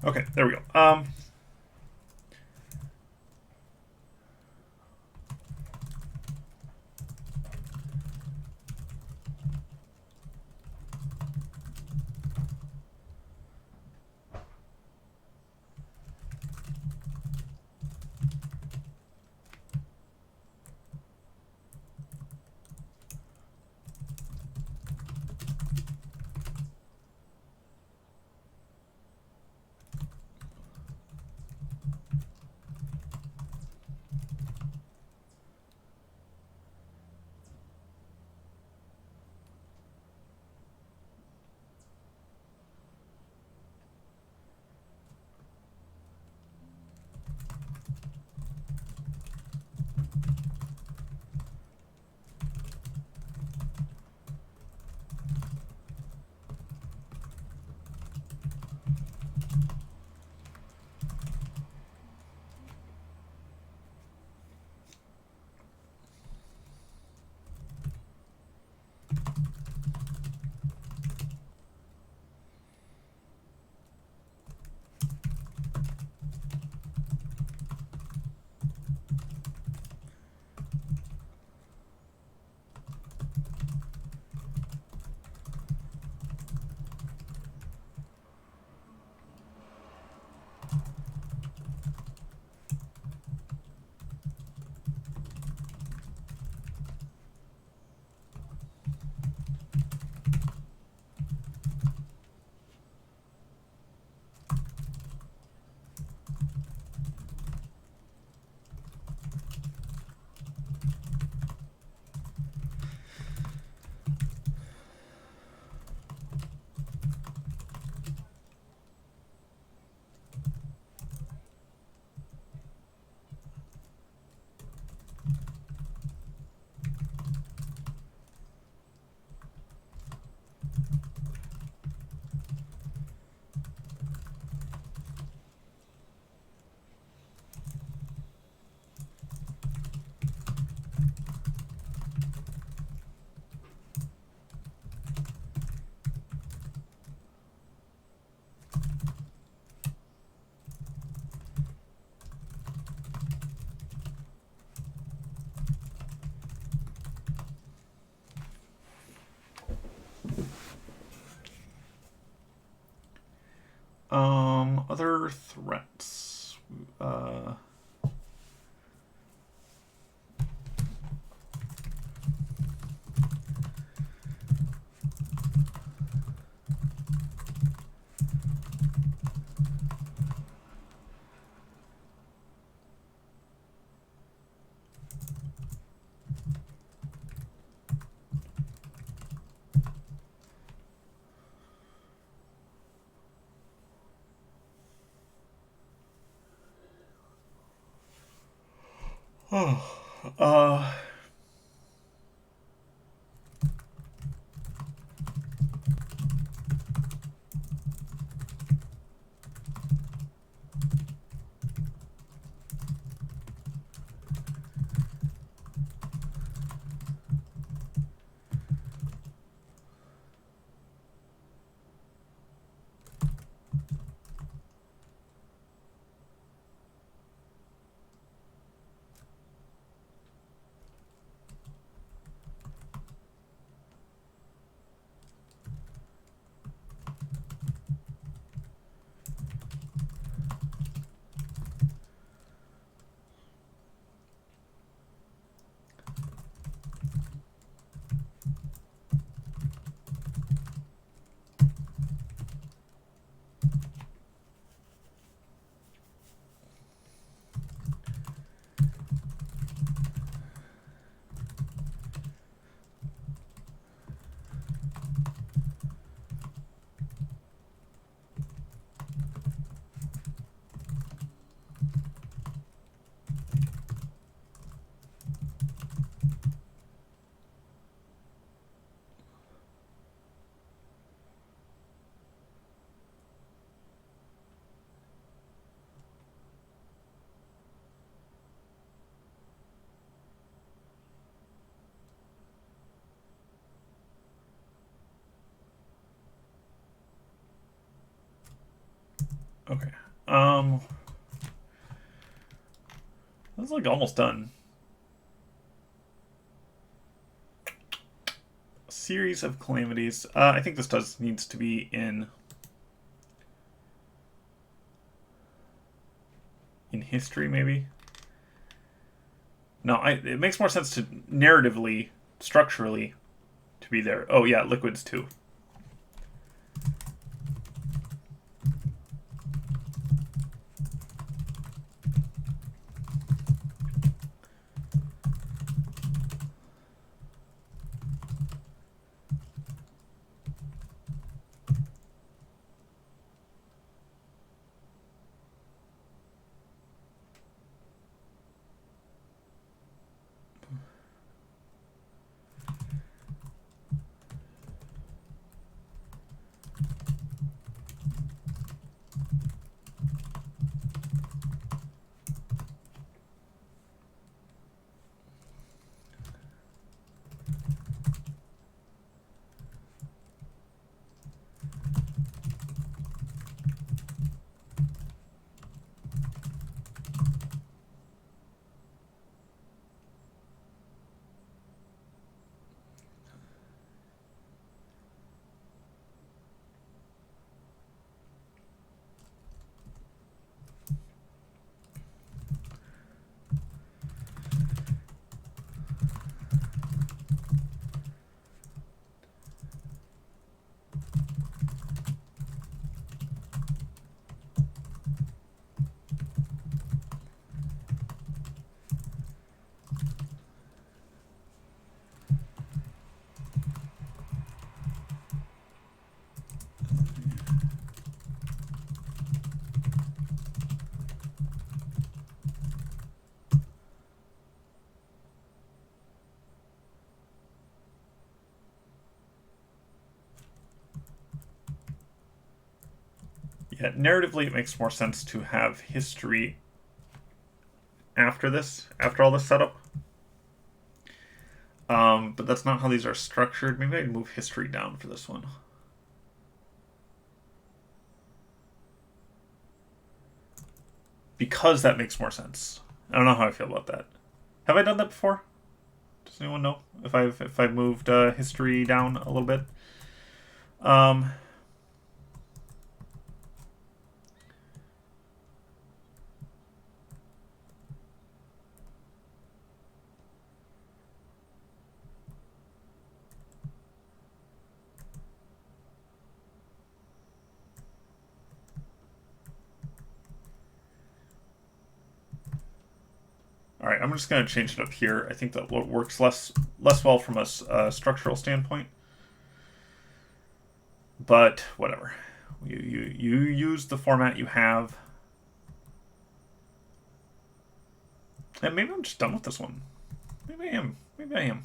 Okay, there we go. Other threats. Oh, Okay. That's like almost done. A series of calamities. I think this needs to be in history, maybe. No, it makes more sense to narratively, structurally, to be there. Oh yeah, liquids too. Yeah, narratively, it makes more sense to have history after this, after all this setup. But that's not how these are structured. Maybe I'd move history down for this one. Because that makes more sense. I don't know how I feel about that. Have I done that before? Does anyone know if I've moved history down a little bit? Um, all right, I'm just going to change it up here. I think that works less well from a structural standpoint. But whatever. You use the format you have. And maybe I'm just done with this one. Maybe I am. Maybe I am.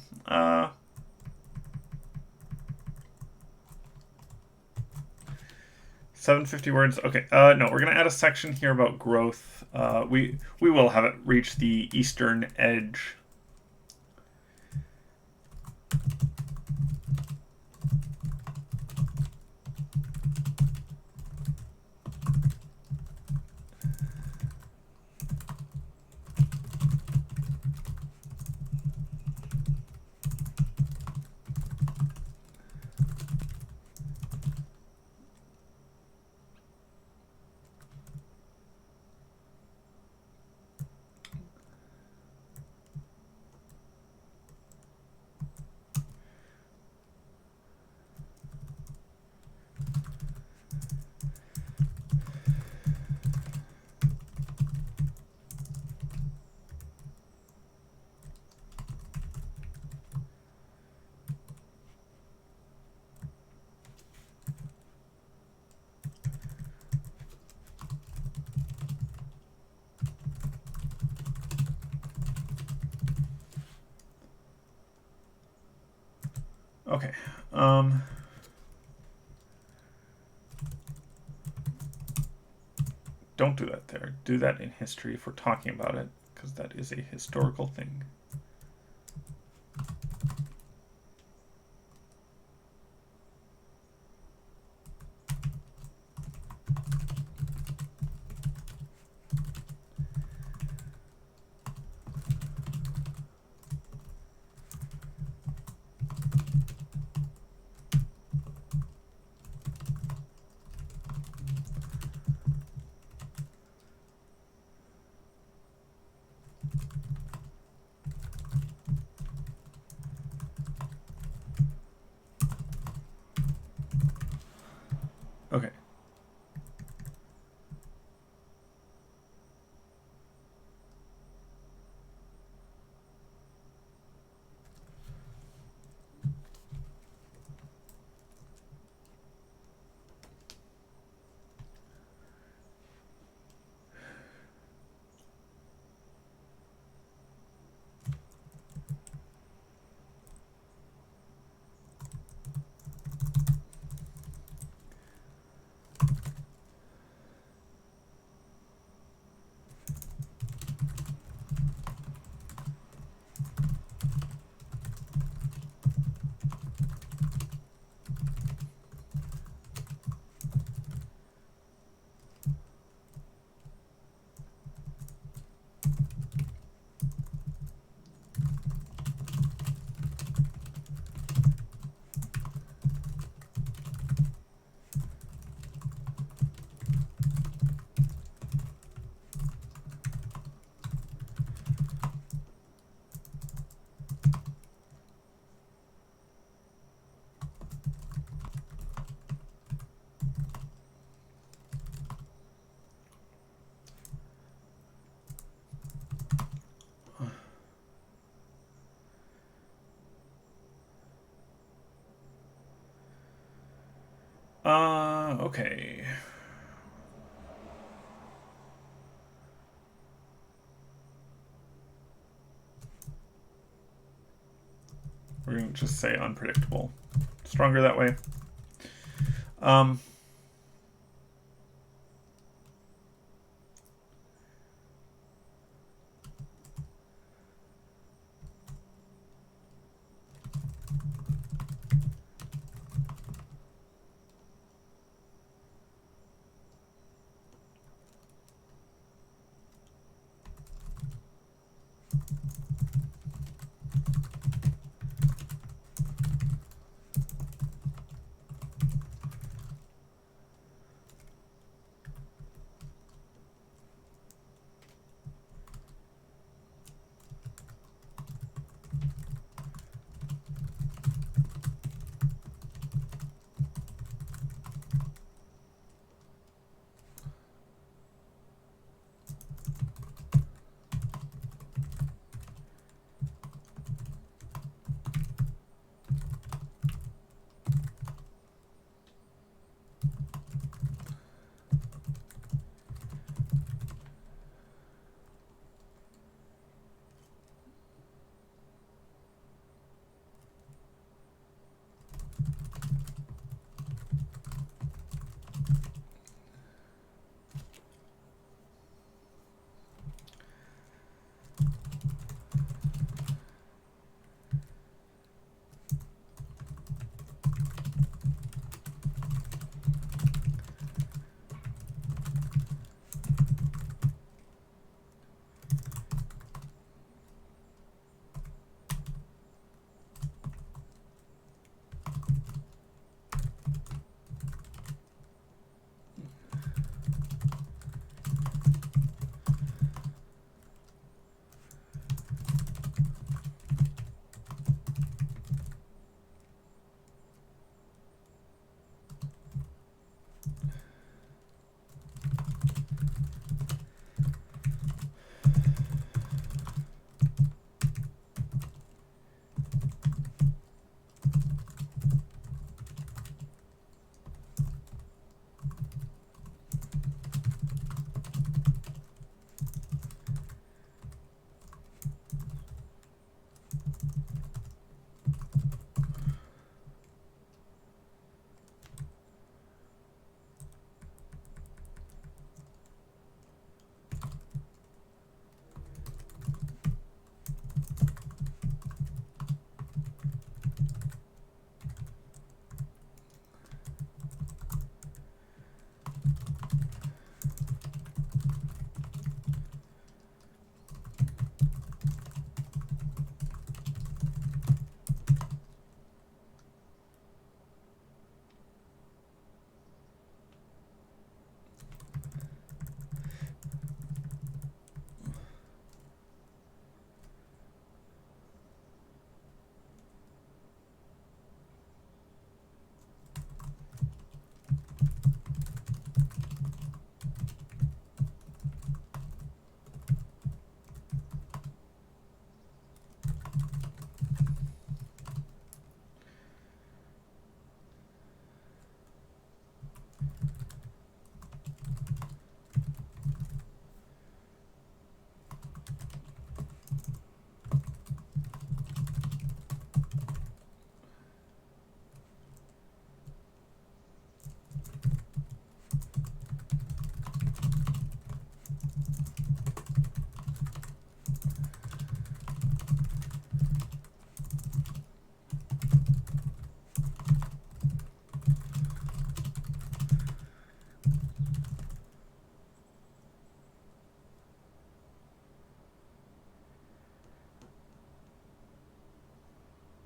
750 words. Okay. No, we're gonna add a section here about growth. We will have it reach the eastern edge. Okay. Don't do that there. Do that in history if we're talking about it, because that is a historical thing. Okay. Okay. We're going to just say unpredictable. Stronger that way. Um,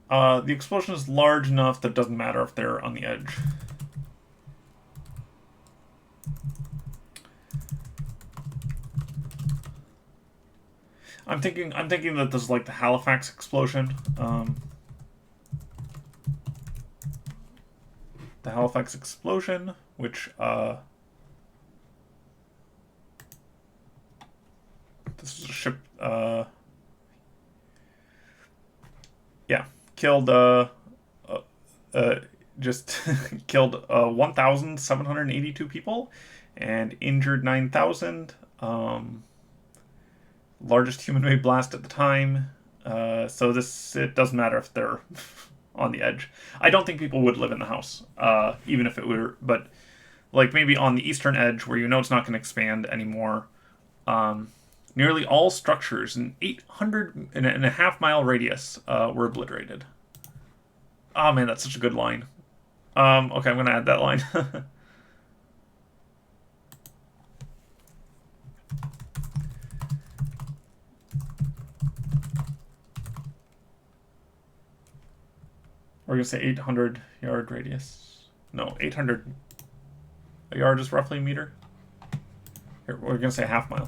The explosion is large enough that it doesn't matter if they're on the edge. I'm thinking that this is like the Halifax explosion. The Halifax explosion, which this is a ship. Yeah, killed just killed 1,782 people and injured 9,000. Largest human-made blast at the time. So it doesn't matter if they're on the edge. I don't think people would live in the house, even if it were. But like maybe on the eastern edge, where you know it's not going to expand anymore. Nearly all structures in 800 and a half mile radius were obliterated. Oh man, that's such a good line. Okay, I'm gonna add that line. We're gonna say 800 yard radius. No, 800. A yard is roughly a meter. Here, we're gonna say half mile.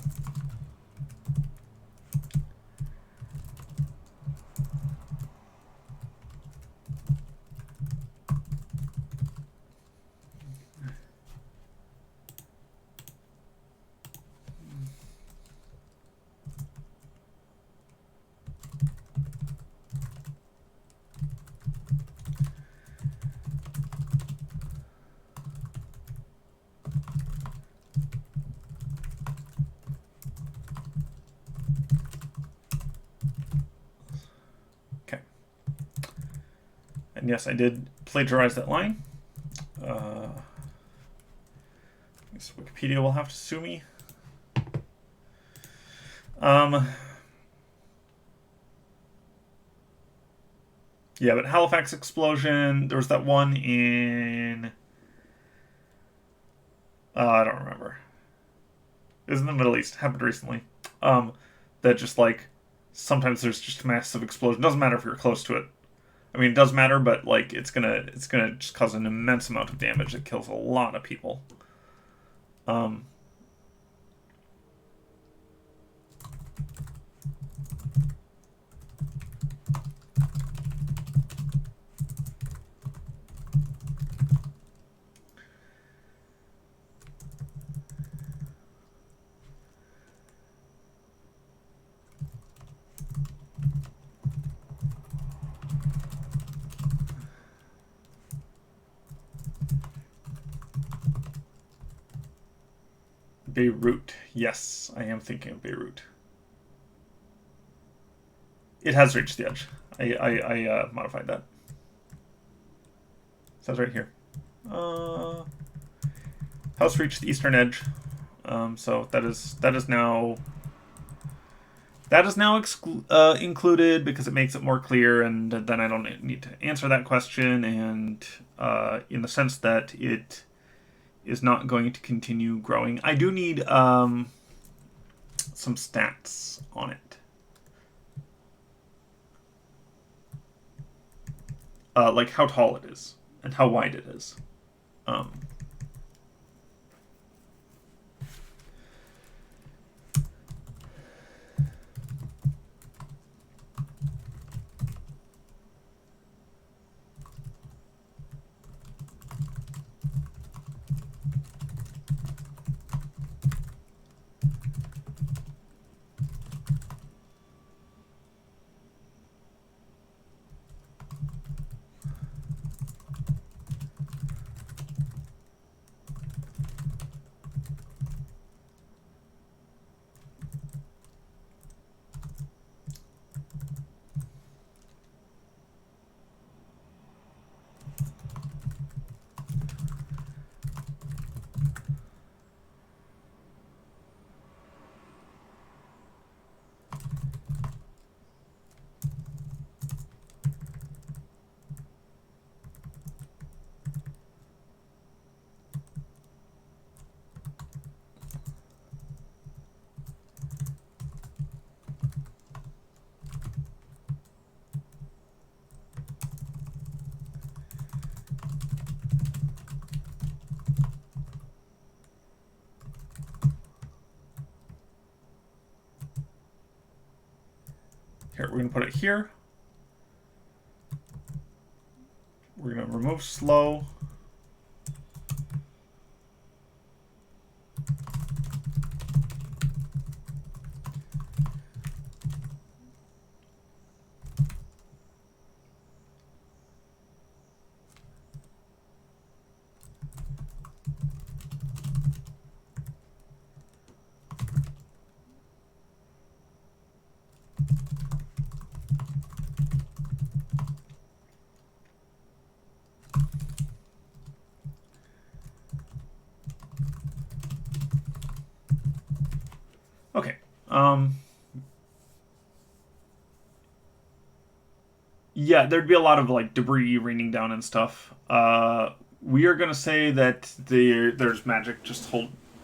And yes, I did plagiarize that line. I guess Wikipedia will have to sue me. Yeah, but Halifax explosion. There was that one in. I don't remember. It was in the Middle East. It happened recently. That just like sometimes there's just a massive explosion. Doesn't matter if you're close to it. I mean, it does matter, but like it's gonna just cause an immense amount of damage that kills a lot of people. Beirut. Yes, I am thinking of Beirut. It has reached the edge. I modified that. It says right here. House reached the eastern edge. So that is now included because it makes it more clear, and then I don't need to answer that question. And in the sense that it is not going to continue growing, I do need some stats on it. Like how tall it is and how wide it is. we're gonna put it here. We're gonna remove slow. Okay. Yeah, there'd be a lot of like debris raining down and stuff. We are gonna say that there's magic just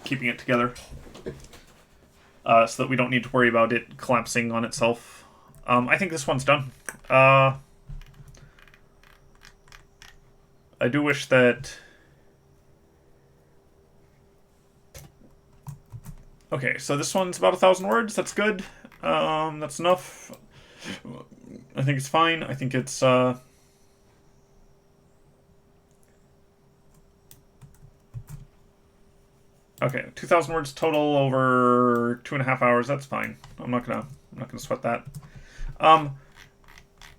keeping it together, so that we don't need to worry about it collapsing on itself. I think this one's done. I do wish that. Okay, so this one's about 1,000 words. That's good. That's enough. I think it's fine. I think it's okay. 2,000 words total over 2.5 hours. That's fine. I'm not gonna sweat that.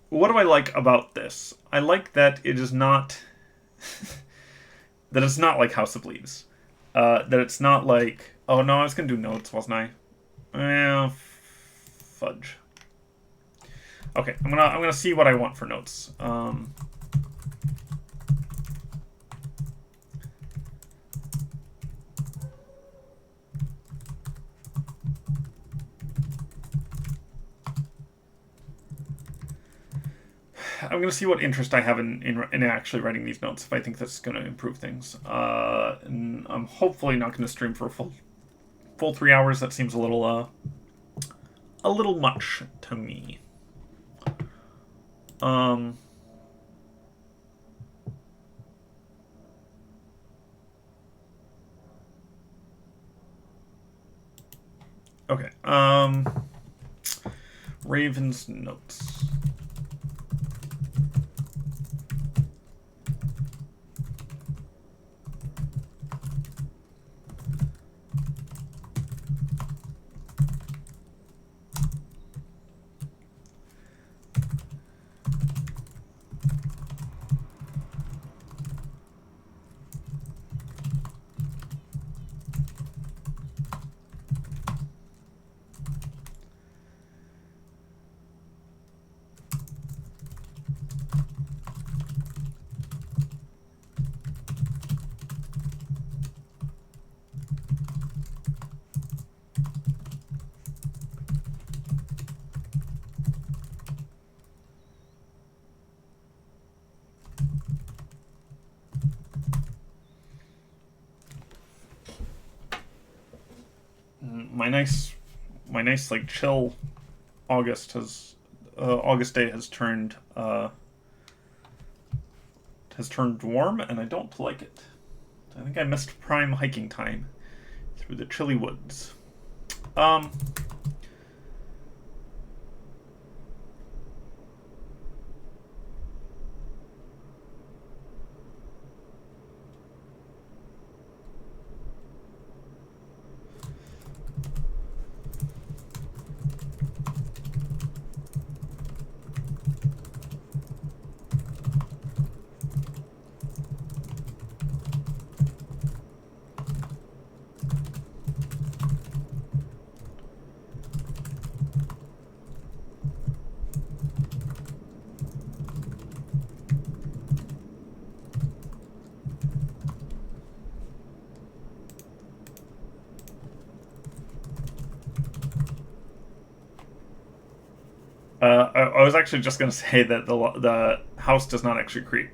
What do I like about this? I like that it is not that it's not like House of Leaves. That it's not like, oh no, I was gonna do notes, wasn't I? Fudge. Okay, I'm gonna see what I want for notes. I'm gonna see what interest I have in actually writing these notes, if I think that's gonna improve things. And I'm hopefully not gonna stream for a full 3 hours. That seems a little much to me. Okay. Raven's notes. My nice like chill August day has turned warm, and I don't like it. I think I missed prime hiking time through the chilly woods. I was actually just going to say that the house does not actually create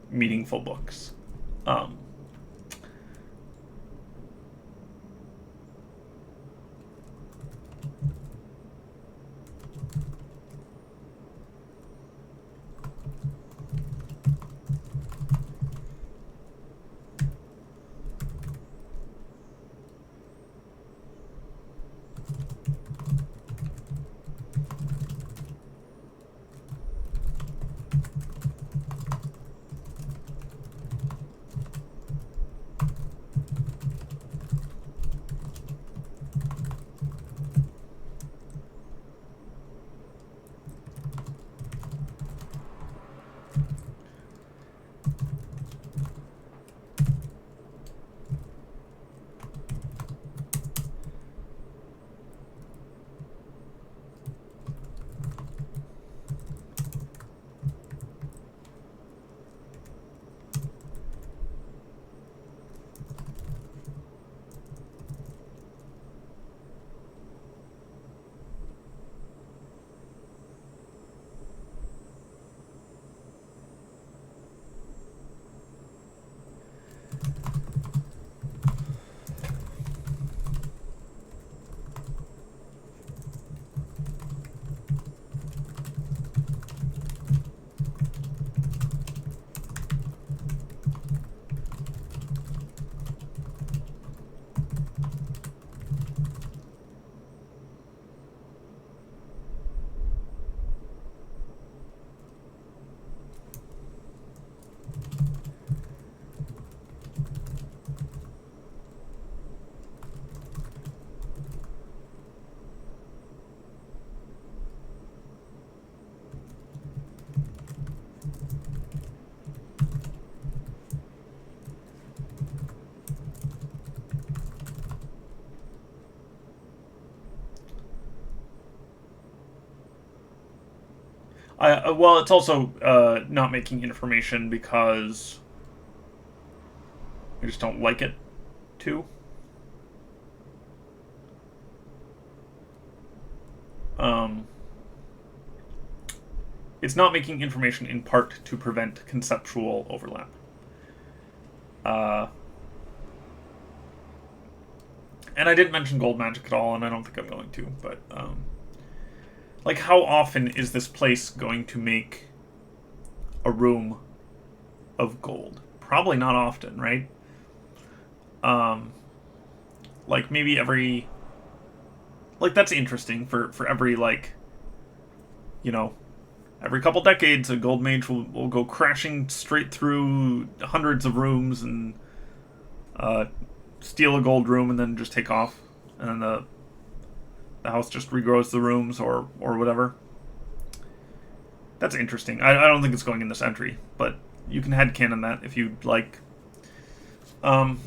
meaningful books. Well, it's also not making information because I just don't like it to. Um, it's not making information in part to prevent conceptual overlap. Uh, and I didn't mention gold magic at all, and I don't think I'm going to, but like, how often is this place going to make a room of gold? Probably not often, right? Like, maybe every... Like, that's interesting for every, like, you know, every couple decades, a gold mage will go crashing straight through hundreds of rooms and steal a gold room and then just take off. And then the house just regrows the rooms or whatever. That's interesting. I don't think it's going in this entry, but you can headcanon that if you'd like. Um,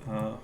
uh,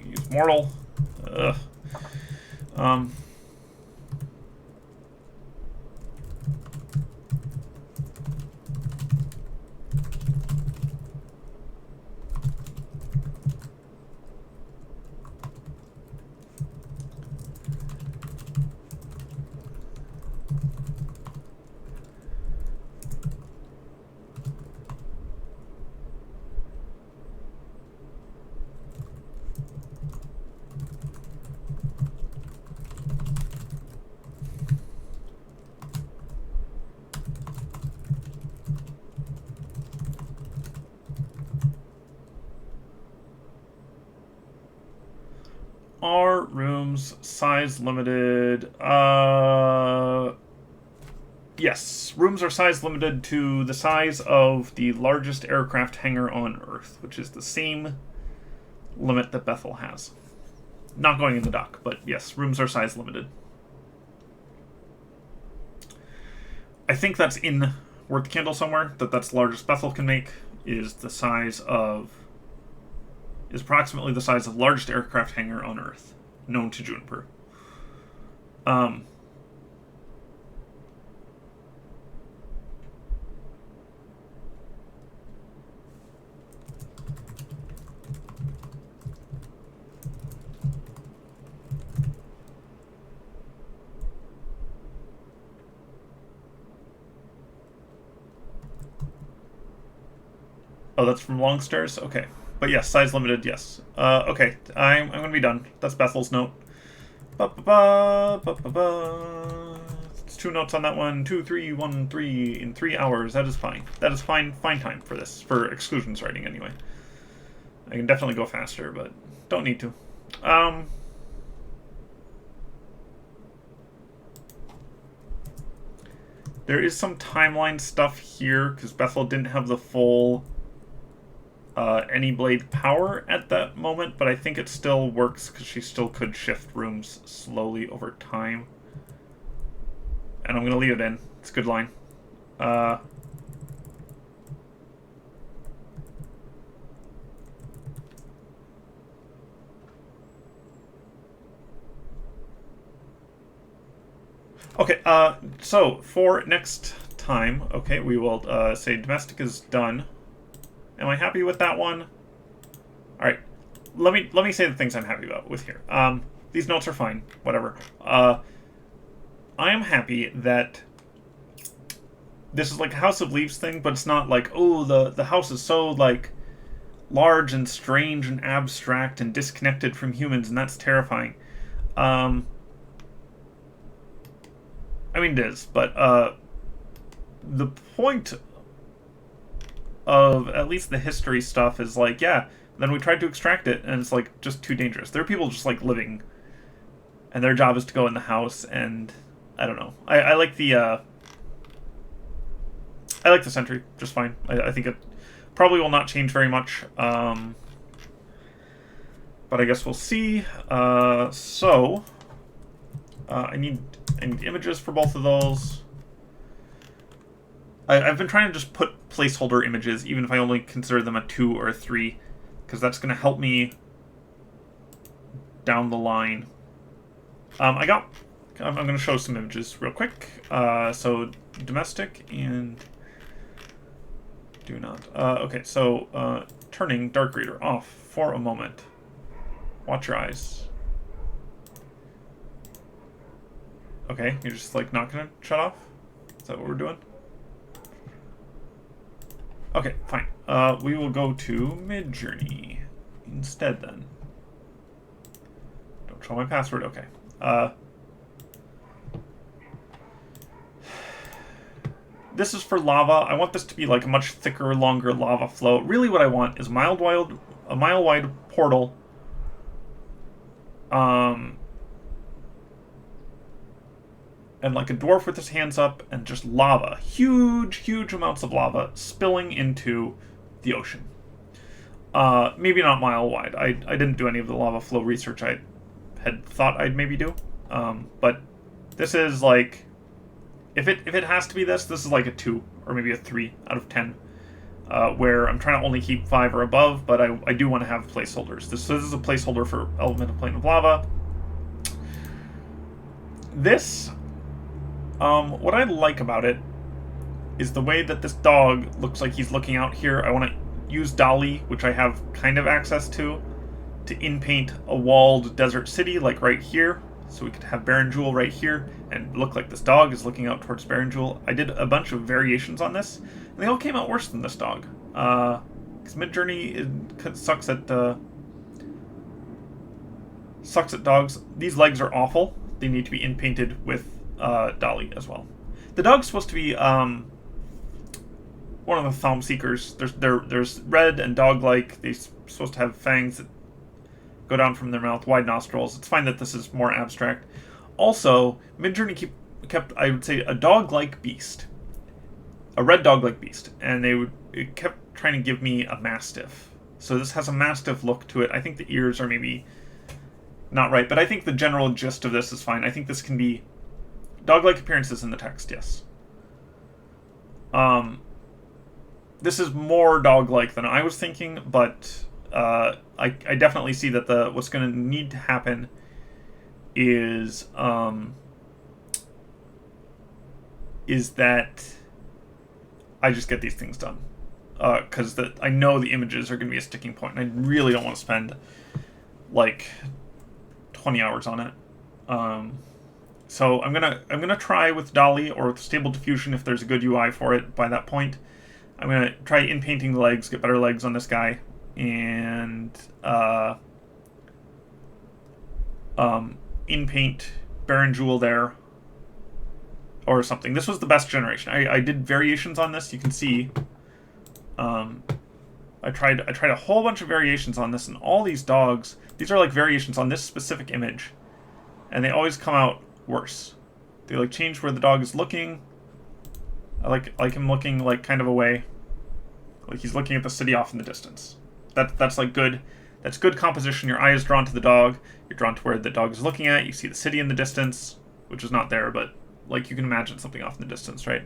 use mortal. Ugh. Um, Are rooms size limited? Yes. Rooms are size limited to the size of the largest aircraft hangar on Earth, which is the same limit that Bethel has. Not going in the dock, but yes, rooms are size limited. I think that's in Worth the Candle somewhere, that's the largest Bethel can make, is approximately the size of the largest aircraft hangar on Earth, known to Juniper. Oh, that's from Longstairs? Okay. But yes, size limited, yes. Okay, I'm going to be done. That's Bethel's note. Ba-ba-ba, ba-ba-ba. It's 2 notes on that one. 2, 3, 1, 3 in 3 hours. That is fine. That is fine time for this. For exclusions writing, anyway. I can definitely go faster, but don't need to. There is some timeline stuff here, because Bethel didn't have the full any blade power at that moment, but I think it still works because she still could shift rooms slowly over time. And I'm going to leave it in. It's a good line. Okay, so for next time, okay, we will say domestic is done. Am I happy with that one? All right, let me say the things I'm happy about with here. These notes are fine, whatever. I am happy that this is like a House of Leaves thing, but it's not like, oh, the house is so like large and strange and abstract and disconnected from humans, and that's terrifying. I mean, it is, but the point of at least the history stuff is like, yeah, then we tried to extract it, and it's like just too dangerous. There are people just like living, and their job is to go in the house, and I don't know. I like the sentry just fine. I think it probably will not change very much, but I guess we'll see. So I need images for both of those. I've been trying to just put placeholder images, even if I only consider them a 2 or a 3, because that's going to help me down the line. I'm going to show some images real quick. So domestic and do not. Okay, so turning Dark Reader off for a moment. Watch your eyes. Okay, you're just like not going to shut off? Is that what we're doing? Okay, fine. We will go to Midjourney instead then. Don't show my password. Okay. This is for lava. I want this to be like a much thicker, longer lava flow. Really what I want is a mile wide portal. And like a dwarf with his hands up and just lava. Huge amounts of lava spilling into the ocean. Maybe not mile wide. I didn't do any of the lava flow research I had thought I'd maybe do. But this is like, if it has to be this is like a 2 or maybe a 3 out of 10. Where I'm trying to only keep 5 or above, but I do want to have placeholders. This is a placeholder for Elemental Plane of Lava. This, what I like about it is the way that this dog looks like he's looking out here. I want to use Dolly, which I have kind of access to in-paint a walled desert city, like right here. So we could have Baron Jewel right here and look like this dog is looking out towards Baron Jewel. I did a bunch of variations on this, and they all came out worse than this dog. Because Midjourney sucks at dogs. These legs are awful. They need to be in-painted with Dolly as well. The dog's supposed to be one of the Thumb Seekers. There's red and dog-like. They're supposed to have fangs that go down from their mouth, wide nostrils. It's fine that this is more abstract. Also, Midjourney kept, I would say, a dog-like beast. A red dog-like beast. And it kept trying to give me a mastiff. So this has a mastiff look to it. I think the ears are maybe not right, but I think the general gist of this is fine. I think this can be dog-like appearances in the text, yes. This is more dog-like than I was thinking, but I definitely see that what's going to need to happen is that I just get these things done. Because I know the images are going to be a sticking point, and I really don't want to spend like 20 hours on it. So I'm gonna try with Dolly or with Stable Diffusion if there's a good UI for it by that point. I'm gonna try in painting the legs, get better legs on this guy, and in paint Baron Jewel there or something. This was the best generation. I did variations on this. You can see. I tried a whole bunch of variations on this, and all these dogs. These are like variations on this specific image, and they always come out worse. They like change where the dog is looking. I like him looking like kind of away, like he's looking at the city off in the distance. That's like good. That's good composition. Your eye is drawn to the dog. You're drawn to where the dog is looking at. You see the city in the distance, which is not there, but like you can imagine something off in the distance, right?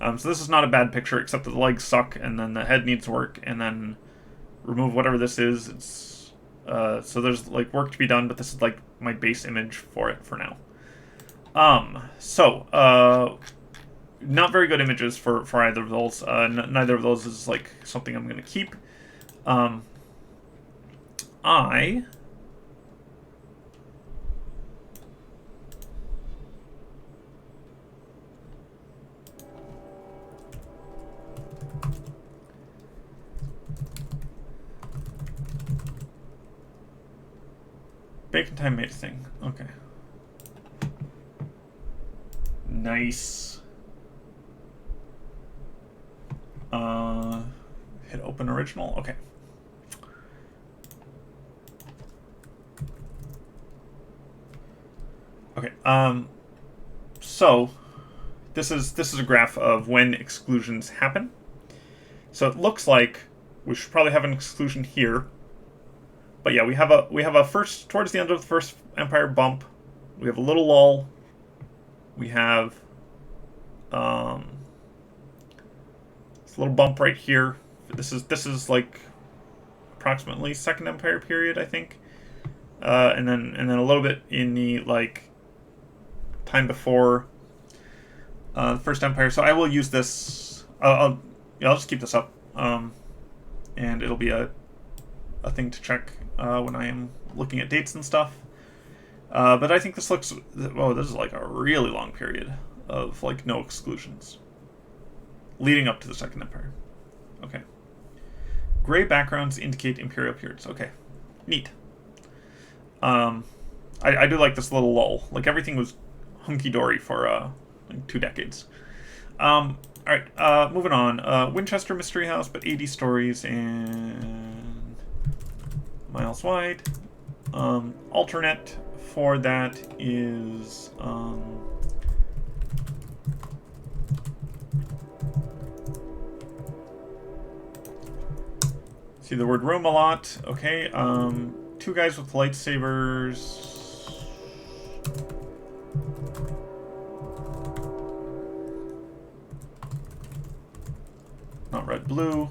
So this is not a bad picture, except that the legs suck, and then the head needs work, and then remove whatever this is. It's so there's like work to be done, but this is like my base image for it for now. Not very good images for either of those. Neither of those is like something I'm going to keep. Bacon time made a thing. Okay. Nice. Hit open original. Okay. Okay. So this is a graph of when exclusions happen. So it looks like we should probably have an exclusion here. But yeah, we have a first towards the end of the first empire bump. We have a little lull. We have this little bump right here. This is like approximately Second Empire period, I think. And then a little bit in the like time before the First Empire. So I will use this. I'll just keep this up, and it'll be a thing to check when I am looking at dates and stuff. But I think this looks. Oh, this is like a really long period of like no exclusions, leading up to the Second Empire. Okay. Gray backgrounds indicate imperial periods. Okay, neat. I do like this little lull. Like everything was hunky-dory for like 2 decades. All right, moving on. Winchester Mystery House, but 80 stories and miles wide. Alternate for that is see the word room a lot. Okay. 2 guys with lightsabers. Not red, blue.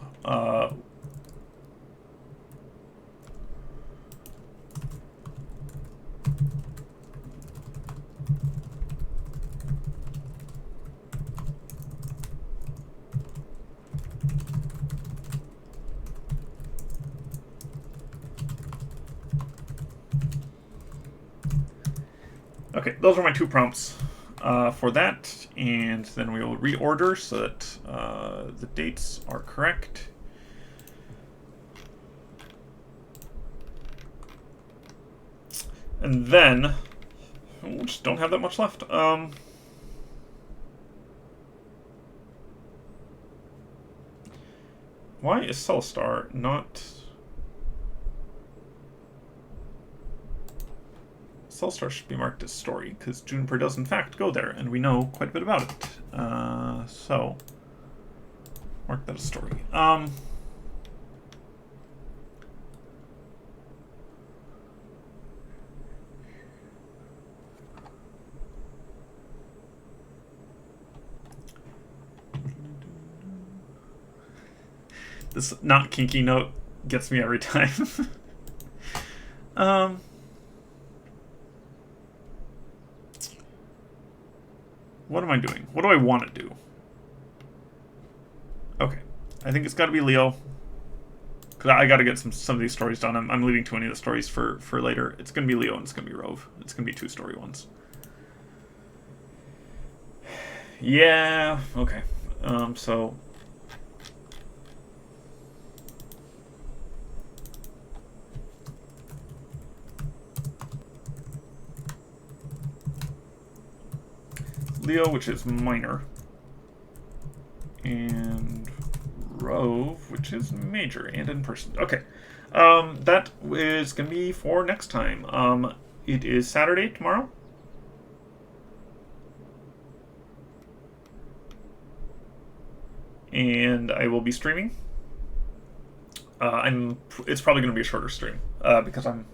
Okay, those are my 2 prompts for that, and then we will reorder so that the dates are correct. And then, we just don't have that much left. Why is Celestar not... Cellstar should be marked as story, because Juniper does in fact go there, and we know quite a bit about it. So, mark that as story. This not kinky note gets me every time. What am I doing? What do I want to do? Okay. I think it's got to be Leo. Because I got to get some of these stories done. I'm leaving too many of the stories for later. It's going to be Leo and it's going to be Rove. It's going to be 2-story ones. Yeah. Okay. So... Leo, which is minor, and Rove, which is major and in person. Okay, that is gonna be for next time. It is Saturday tomorrow. And I will be streaming. It's probably gonna be a shorter stream because I'm.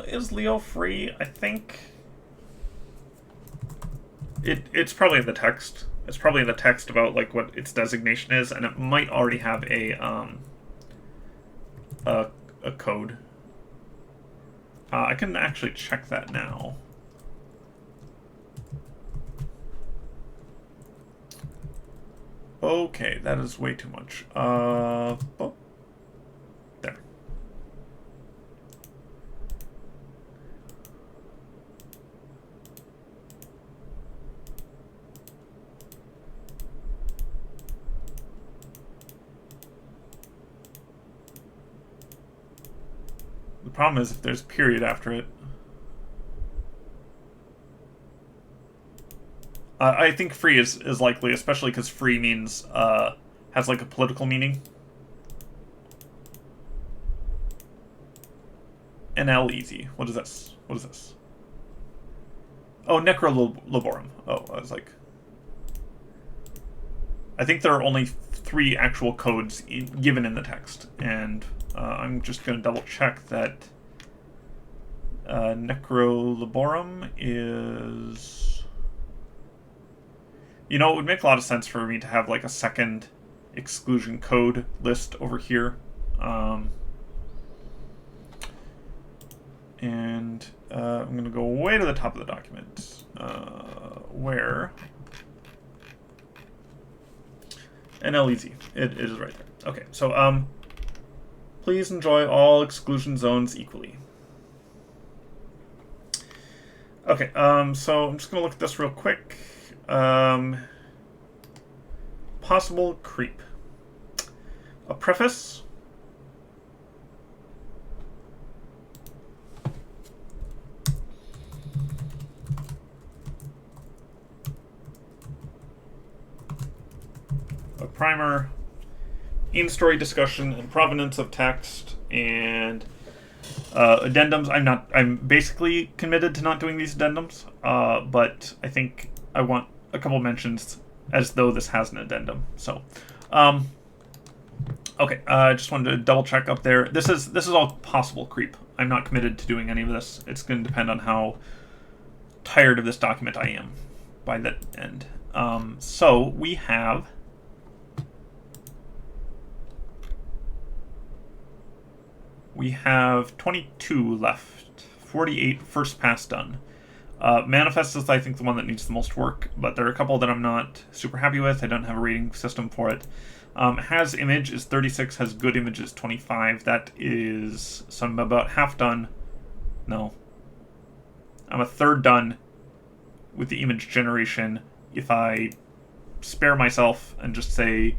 Is Leo free? I think it's probably in the text. It's probably in the text about like what its designation is, and it might already have a code. I can actually check that now. Okay, that is way too much. Oh, there. The problem is if there's a period after it. I think free is likely, especially because free means has like a political meaning. NL easy. What is this? What is this? Oh, Necrolaborum. Oh, I was like... I think there are only 3 actual codes given in the text, and I'm just going to double check that Necrolaborum is... You know, it would make a lot of sense for me to have like a second exclusion code list over here. And I'm going to go way to the top of the document. Where... NLEZ. It is right there. Okay, so please enjoy all exclusion zones equally. Okay, so I'm just going to look at this real quick. Possible creep. A preface. A primer. In-story discussion and provenance of text and addendums. I'm basically committed to not doing these addendums, but I think I want a couple mentions as though this has an addendum. So, okay, I just wanted to double check up there. This is all possible creep. I'm not committed to doing any of this. It's going to depend on how tired of this document I am by the end. So we have We have 22 left. 48 first pass done. Manifest is, I think, the one that needs the most work, but there are a couple that I'm not super happy with. I don't have a rating system for it. Has image is 36, has good image is 25. That is, so I'm about half done. No. I'm a third done with the image generation. If I spare myself and just say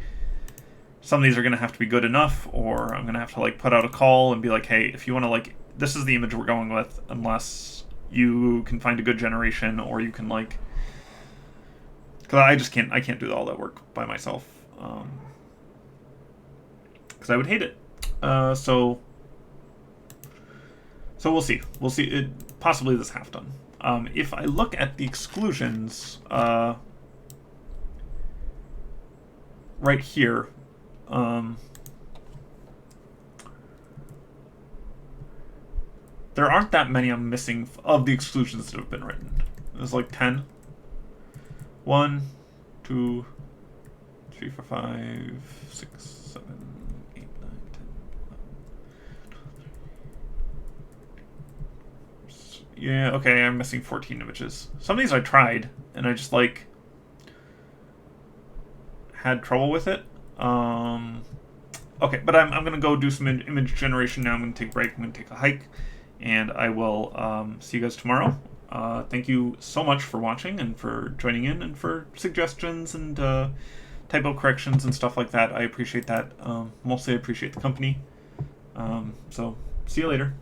some of these are going to have to be good enough, or I'm going to have to like put out a call and be like, hey, if you want to like, this is the image we're going with, unless you can find a good generation, or you can like, because I can't do all that work by myself, because I would hate it. So So we'll see. We'll see. Possibly this half done. If I look at the exclusions right here, there aren't that many I'm missing of the exclusions that have been written. There's like 10. 1, 2, 3, 4, 5, 6, 7, 8, 9, 10, 11. Yeah, okay, I'm missing 14 images. Some of these I tried, and I just, like, had trouble with it. Okay, but I'm going to go do some image generation now. I'm going to take a break. I'm going to take a hike, and I will see you guys tomorrow. Thank you so much for watching and for joining in and for suggestions and typo corrections and stuff like that. I appreciate that. Mostly I appreciate the company. So see you later.